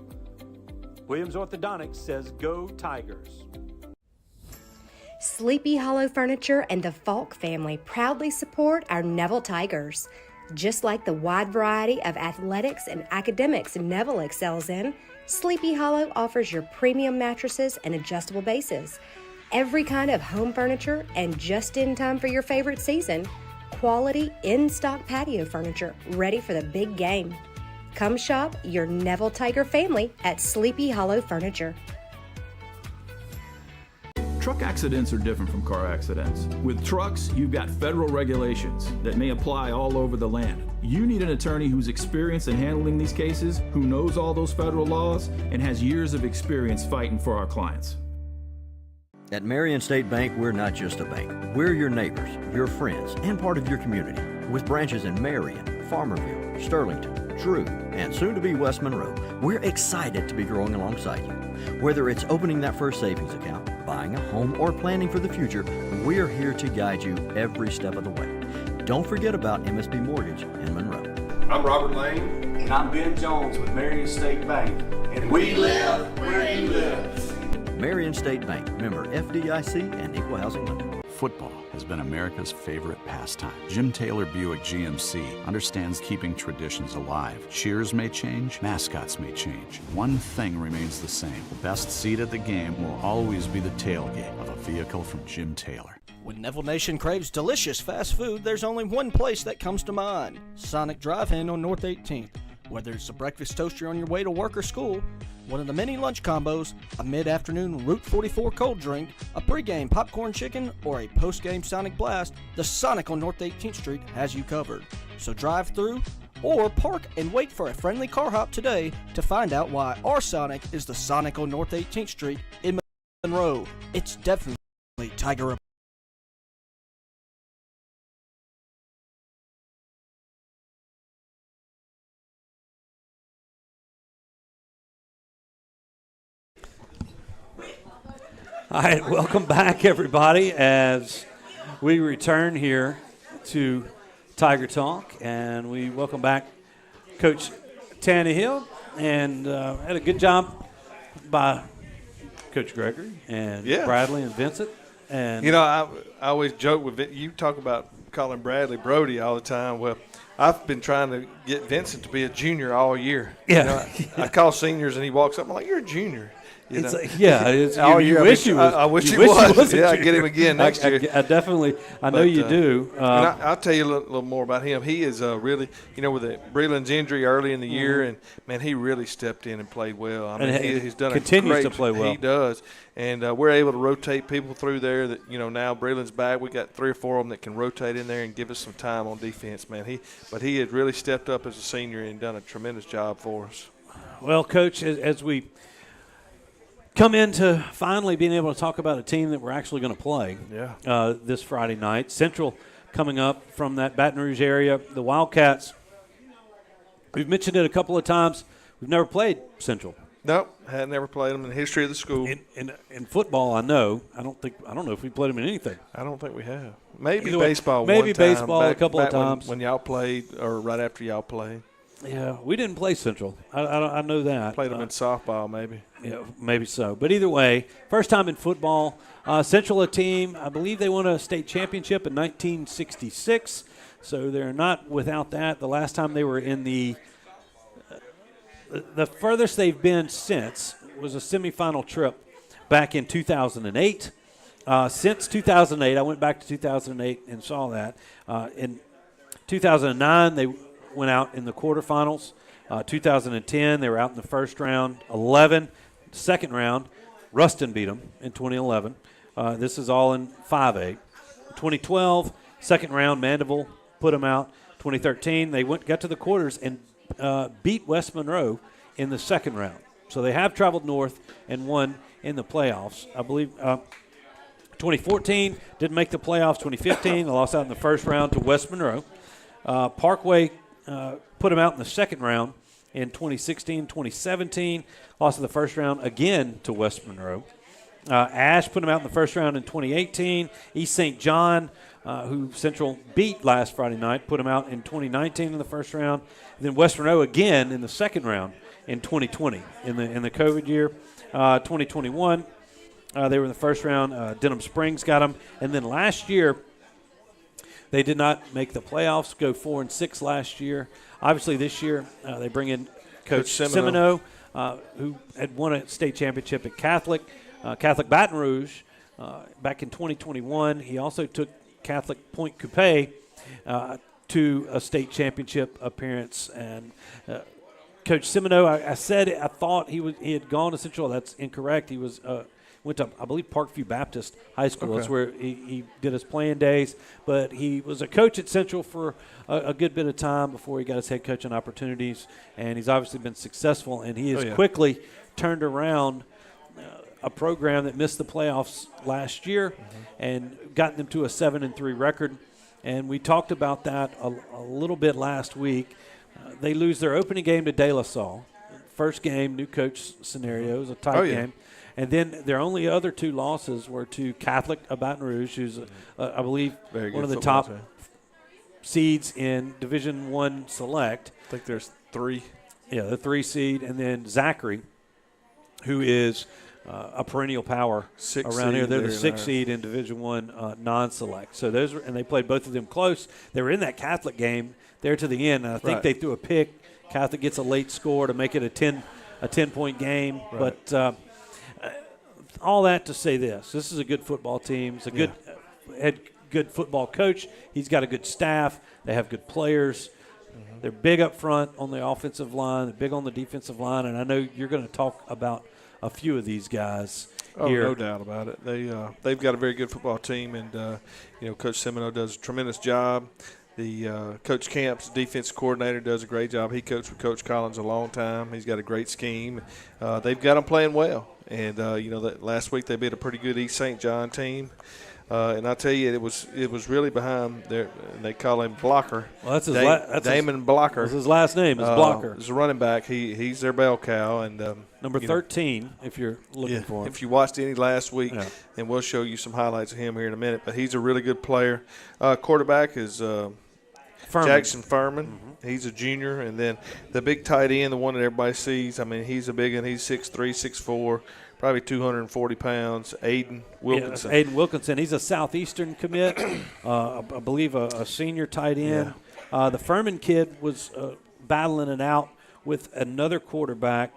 Williams Orthodontics says, "Go Tigers." Sleepy Hollow Furniture and the Falk family proudly support our Neville Tigers. Just like the wide variety of athletics and academics Neville excels in, Sleepy Hollow offers your premium mattresses and adjustable bases, every kind of home furniture, and just in time for your favorite season, quality in-stock patio furniture ready for the big game. Come shop your Neville Tiger family at Sleepy Hollow Furniture. Truck accidents are different from car accidents. With trucks, you've got federal regulations that may apply all over the land. You need an attorney who's experienced in handling these cases, who knows all those federal laws, and has years of experience fighting for our clients. At Marion State Bank, we're not just a bank. We're your neighbors, your friends, and part of your community. With branches in Marion, Farmerville, Sterlington, Drew, and soon to be West Monroe, we're excited to be growing alongside you. Whether it's opening that first savings account, buying a home, or planning for the future, we're here to guide you every step of the way. Don't forget about MSB Mortgage in Monroe. I'm Robert Lane. And I'm Ben Jones with Marion State Bank. And we live where you live. Marion State Bank, member FDIC and Equal Housing Lender. Football has been America's favorite pastime. Jim Taylor Buick GMC understands keeping traditions alive. Cheers may change, mascots may change. One thing remains the same. The best seat at the game will always be the tailgate of a vehicle from Jim Taylor. When Neville Nation craves delicious fast food, there's only one place that comes to mind: Sonic Drive-In on North 18th. Whether it's a breakfast toaster on your way to work or school, one of the many lunch combos, a mid-afternoon Route 44 cold drink, a pregame popcorn chicken, or a postgame Sonic Blast, the Sonic on North 18th Street has you covered. So drive through or park and wait for a friendly car hop today to find out why our Sonic is the Sonic on North 18th Street in Monroe. It's definitely Tiger. All right, welcome back, everybody, as we return here to Tiger Talk, and we welcome back Coach Tannehill, and had a good job by Coach Gregory and Bradley and Vincent. And you know, I always joke with it. You talk about calling Bradley Brody all the time. Well, I've been trying to get Vincent to be a junior all year. Yeah, you know, I call seniors, and he walks up. I'm like, "You're a junior." You it's know? like, yeah, it's, you wish he was. I wish he was. Yeah, I get him again next year. I definitely, I know you do. And I'll tell you a little more about him. He is really, you know, with Breland's injury early in the year, and man, he really stepped in and played well. I mean, he's done continues to play well. He does, and we're able to rotate people through there. That now Breland's back. We got 3 or 4 of them that can rotate in there and give us some time on defense. Man, he had really stepped up as a senior and done a tremendous job for us. Well, Coach, as we come into finally being able to talk about a team that we're actually going to play this Friday night. Central coming up from that Baton Rouge area. The Wildcats, we've mentioned it a couple of times. We've never played Central. Nope, had never played them in the history of the school. In football, I know. I don't know if we played them in anything. I don't think we have. Maybe Either baseball. Maybe one time, baseball a couple of times when y'all played, or right after y'all played. Yeah, we didn't play Central. I know that. Played them in softball, maybe. Yeah, maybe so. But either way, first time in football. Central, a team, I believe they won a state championship in 1966, so they're not without that. The last time they were in the furthest they've been since was a semifinal trip back in 2008. Since 2008, I went back to 2008 and saw that. In 2009, they went out in the quarterfinals. 2010, they were out in the first round. 11, second round, Ruston beat them in 2011. This is all in 5A. 2012, second round, Mandeville put them out. 2013, they got to the quarters and beat West Monroe in the second round. So they have traveled north and won in the playoffs. I believe 2014 didn't make the playoffs. 2015, they lost out in the first round to West Monroe. Parkway put them out in the second round in 2016, 2017. Lost in the first round again to West Monroe. Ash put them out in the first round in 2018. East St. John, who Central beat last Friday night, put them out in 2019 in the first round. And then West Monroe again in the second round in 2020 in the COVID year. 2021, they were in the first round. Denham Springs got them. And then last year, they did not make the playoffs, go 4-6 last year. Obviously, this year they bring in Coach Semino. who had won a state championship at Catholic Baton Rouge back in 2021. He also took Catholic Point Coupé to a state championship appearance. And Coach Semino, I thought he had gone to Central. That's incorrect. He went to, I believe, Parkview Baptist High School. Okay. That's where he did his playing days. But he was a coach at Central for a good bit of time before he got his head coaching opportunities. And he's obviously been successful. And he has quickly turned around a program that missed the playoffs last year and gotten them to a 7-3 record. And we talked about that a little bit last week. They lose their opening game to De La Salle. First game, new coach scenario. It was a tight game. And then their only other two losses were to Catholic of Baton Rouge, who's, I believe, one of the top seeds in Division I Select. I think there's 3. Yeah, the 3 seed. And then Zachary, who is a perennial power around here. They're the 6th seed in Division I non-select. So and they played both of them close. They were in that Catholic game there to the end, and I think they threw a pick. Catholic gets a late score to make it a 10-point game. Right. But all that to say this is a good football team. It's a good football coach. He's got a good staff. They have good players. They're big up front on the offensive line. They're big on the defensive line, and I know you're going to talk about a few of these guys here. No doubt about it. They've got a very good football team, and Coach Semino does a tremendous job. The Coach Camp's defensive coordinator does a great job. He coached with Coach Collins a long time. He's got a great scheme. They've got them playing well, and that last week they beat a pretty good East St. John team. And I tell you, it was really behind they call him Blocker. Well, that's Damon Blocker. That's his last name is Blocker. He's a running back. He's their bell cow, and number 13 if you're looking for him. If you watched any last week, and we'll show you some highlights of him here in a minute. But he's a really good player. Quarterback is Jackson Furman. He's a junior, and then the big tight end, the one that everybody sees. I mean, he's a big one. He's 6'3", 6'4". Probably 240 pounds, Aiden Wilkinson. Aiden Wilkinson. He's a Southeastern commit, I believe a senior tight end. The Furman kid was battling it out with another quarterback,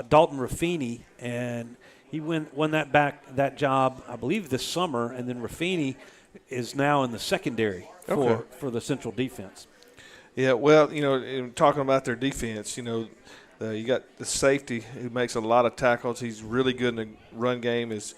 Dalton Raffini, and he won that job, I believe, this summer. And then Raffini is now in the secondary for the Central defense. Yeah, well, talking about their defense, you got the safety who makes a lot of tackles. He's really good in the run game is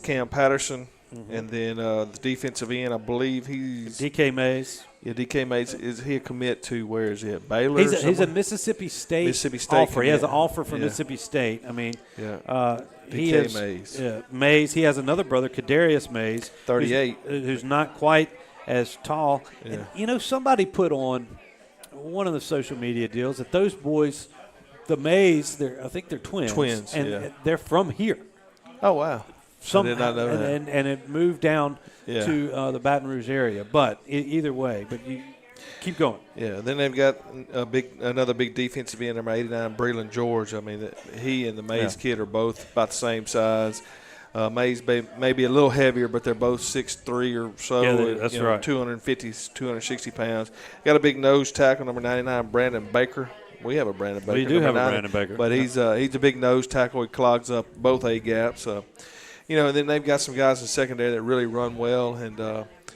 Cam Patterson. And then the defensive end, I believe he's DK Mays. Yeah, DK Mays. Is he a commit to, where is he, at Baylor? He's a Mississippi State offer. Commit. He has an offer from Mississippi State. I mean, DK Mays. Mays. He has another brother, Kadarius Mays, 38, who's not quite as tall. Yeah. And, somebody put on one of the social media deals that those boys – the Mays, I think they're twins. And they're from here. Oh, wow. I did not know that. And it moved down to the Baton Rouge area. But either way, but you keep going. Yeah, then they've got another big defensive end, number 89, Breland George. I mean, he and the Mays kid are both about the same size. Mays may be a little heavier, but they're both 6'3" or so. Yeah, that's right. 250, 260 pounds. Got a big nose tackle, number 99, Brandon Baker. We have a Brandon Baker. We do have a Brandon Baker. But he's a big nose tackle. He clogs up both A-gaps. And then they've got some guys in secondary that really run well. And,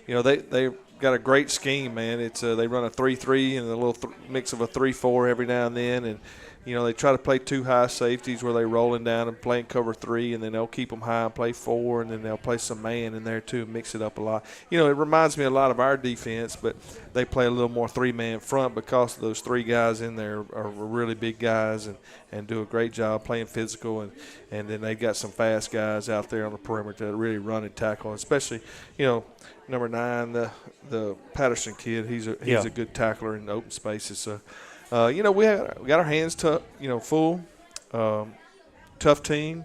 they've got a great scheme, man. It's they run a 3-3 and a little mix of a 3-4 every now and then. And, they try to play 2 high safeties where they're rolling down and playing cover 3, and then they'll keep them high and play 4, and then they'll play some man in there too and mix it up a lot. It reminds me a lot of our defense, but they play a little more 3-man front because those 3 guys in there are really big guys and do a great job playing physical, and then they've got some fast guys out there on the perimeter that really run and tackle, especially, number 9, the Patterson kid. He's a good tackler in the open spaces. So, we got our hands full. Tough team.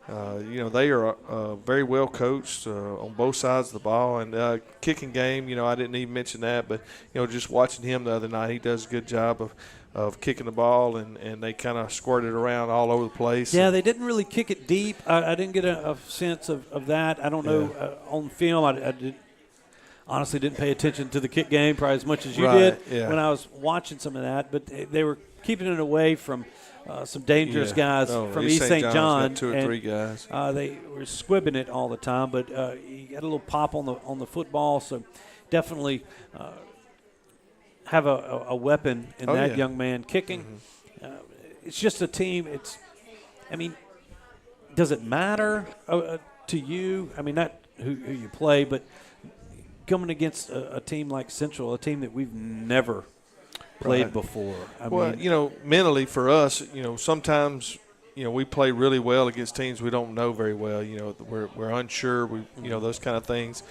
They are very well coached on both sides of the ball. And kicking game, I didn't even mention that. But, just watching him the other night, he does a good job of kicking the ball, and they kind of squirted around all over the place. Yeah, they didn't really kick it deep. I didn't get a sense of that. I don't know. On film, I honestly didn't pay attention to the kick game probably as much as you did when I was watching some of that. But they were keeping it away from some dangerous guys from East St. John. Got 2 or 3 guys. They were squibbing it all the time, but he got a little pop on the football, so definitely have a weapon in that young man kicking. Mm-hmm. It's just a team. Does it matter to you? I mean, not who you play, but coming against a team like Central, a team that we've never played before. I mean, mentally for us, sometimes, we play really well against teams we don't know very well. We're unsure. Those kind of things.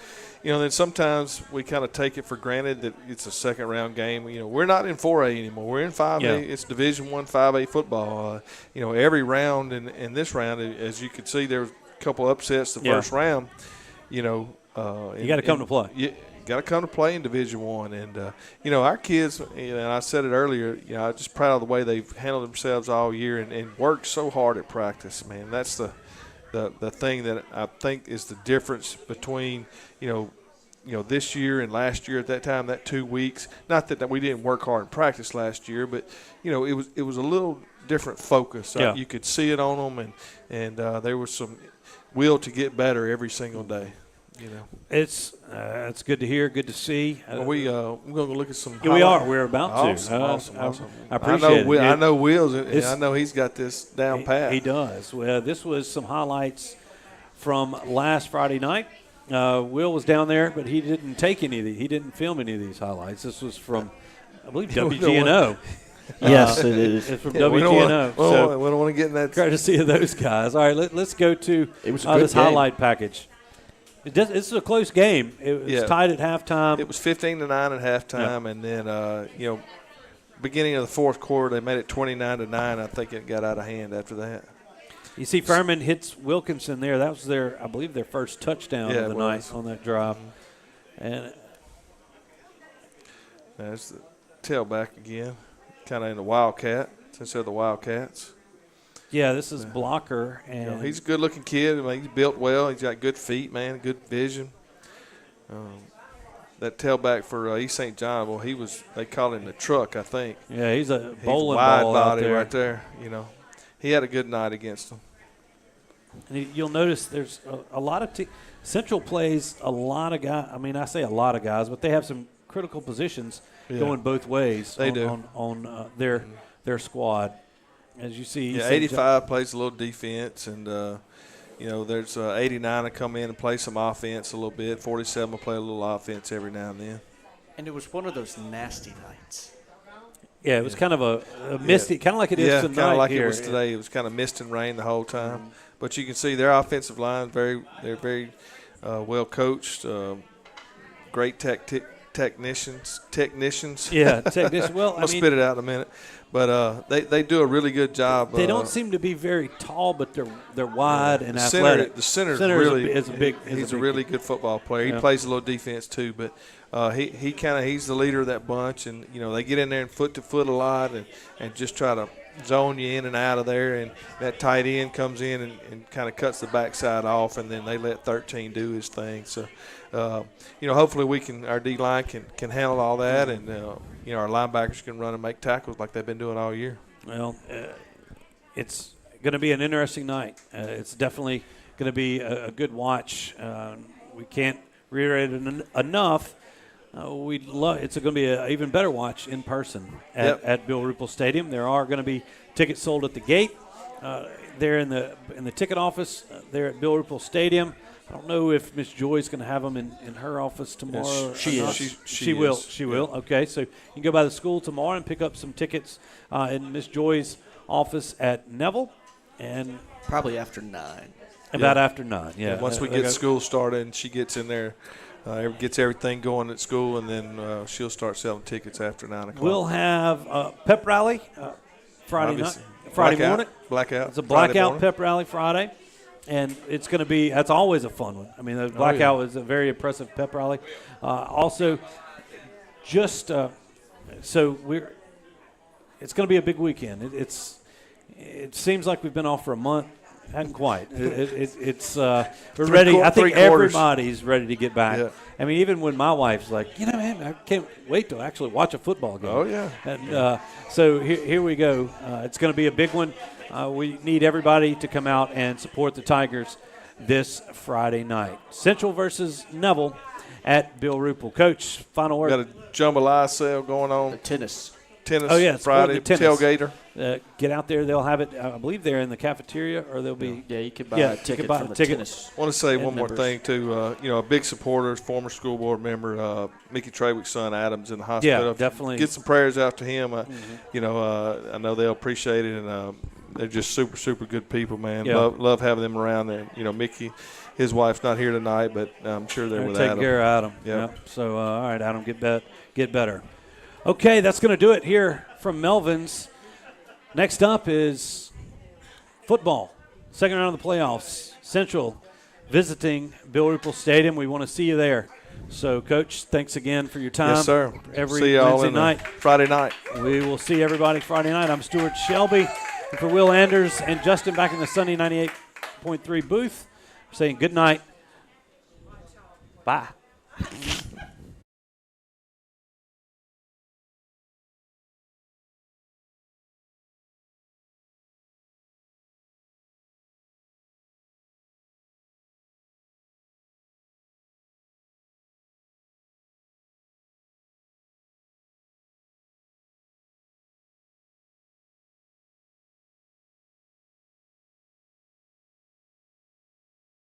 Then sometimes we kind of take it for granted that it's a second-round game. We're not in 4A anymore. We're in 5A. Yeah. It's Division I 5A football. Every round in this round, as you can see, there were a couple upsets the first round. You got to come to play. You got to come to play in Division I. And, our kids, and I said it earlier, I'm just proud of the way they've handled themselves all year and worked so hard at practice, man. That's the thing that I think is the difference between, this year and last year at that time, that 2 weeks. Not that we didn't work hard in practice last year, but, it was a little different focus. You could see it on them, and there was some will to get better every single day. It's good to hear, good to see. We're going to look at some. Yeah, we're about to. Awesome. I appreciate it. I know Will's, and I know he's got this down pat. He does. Well, this was some highlights from last Friday night. Will was down there, but he didn't take any of these. He didn't film any of these highlights. This was from, I believe, WGNO. Yes, it is. It's from WGNO. So we don't want to get in that. Courtesy of those guys. All right, let's go to this highlight package. This is a close game. It was tied at halftime. It was 15-9 at halftime, and then beginning of the fourth quarter, they made it 29-9. I think it got out of hand after that. You see, Furman hits Wilkinson there. That was I believe, their first touchdown of the night on that drive. And there's the tailback again, kind of in the Wildcat, since they're the Wildcats. Yeah, this is Blocker. And he's a good-looking kid. I mean, he's built well. He's got good feet, man, good vision. That tailback for East St. John, well, they called him the truck, I think. Yeah, he's a bowling wide ball body out there. right there. He had a good night against them. And you'll notice there's a lot of Central plays a lot of guys. I mean, I say a lot of guys, but they have some critical positions going both ways. They do on their squad. As you see, 85 plays a little defense, and there's 89 to come in and play some offense a little bit. 47 will play a little offense every now and then. And it was one of those nasty nights. Yeah, it was kind of a misty, kind of like it is tonight. Kind of like here. It was today. It was kind of mist and rain the whole time. Mm-hmm. But you can see their offensive line, they're very well coached, great technicians. Yeah, technicians. Well, I'll spit it out in a minute. But they do a really good job. They don't seem to be very tall, but they're wide and athletic. The center really is a big. He's a really good football player. He plays a little defense too, but he's the leader of that bunch, and they get in there and foot to foot a lot, and just try to zone you in and out of there, and that tight end comes in and kind of cuts the backside off, and then they let 13 do his thing. So, hopefully our D-line can handle all that, and our linebackers can run and make tackles like they've been doing all year. Well, it's going to be an interesting night. It's definitely going to be a good watch. We can't reiterate it enough. It's going to be an even better watch in person at Bill Ruppel Stadium. There are going to be tickets sold at the gate. There in the ticket office there at Bill Ruppel Stadium. I don't know if Miss Joy's going to have them in her office tomorrow. Yes, she will. She will. Okay, so you can go by the school tomorrow and pick up some tickets in Miss Joy's office at Neville, and probably after 9. About after 9. Yeah. Once we get school started, and she gets in there. Gets everything going at school, and then she'll start selling tickets after 9 o'clock. We'll have a pep rally Friday morning. Blackout. It's a blackout pep rally Friday, and it's going to be – that's always a fun one. I mean, the blackout is a very impressive pep rally. Also, just it's going to be a big weekend. It seems like we've been off for a month. hadn't quite. We're ready. I think everybody's ready to get back. Yeah. I mean, even when my wife's like, man, I can't wait to actually watch a football game. Oh, yeah. And so here we go. It's going to be a big one. We need everybody to come out and support the Tigers this Friday night. Central versus Neville at Bill Ruppel. Coach, final word. Got a jambalaya sale going on. Tennis. Oh, yeah, Friday, tailgater. Get out there. They'll have it, I believe they're in the cafeteria, or they'll be. Yeah, you can buy a ticket from the tennis. I want to say one members. more thing, too. A big supporter, former school board member, Mickey Trawick's son, Adam's in the hospital. Yeah, definitely. Get some prayers out to him. I know they'll appreciate it, and they're just super, super good people, man. Yeah. Love having them around there. Mickey, his wife's not here tonight, but I'm sure they're with Adam. Take care of Adam. Yep. So, all right, Adam, get better. Okay, that's going to do it here from Melvin's. Next up is football. Second round of the playoffs. Central visiting Bill Ruppel Stadium. We want to see you there. So, Coach, thanks again for your time. Yes, sir. Every see y'all Wednesday night. Friday night. We will see everybody Friday night. I'm Stewart Shelby. And for Will Anders and Justin back in the Sunday 98.3 booth, saying good night. Bye.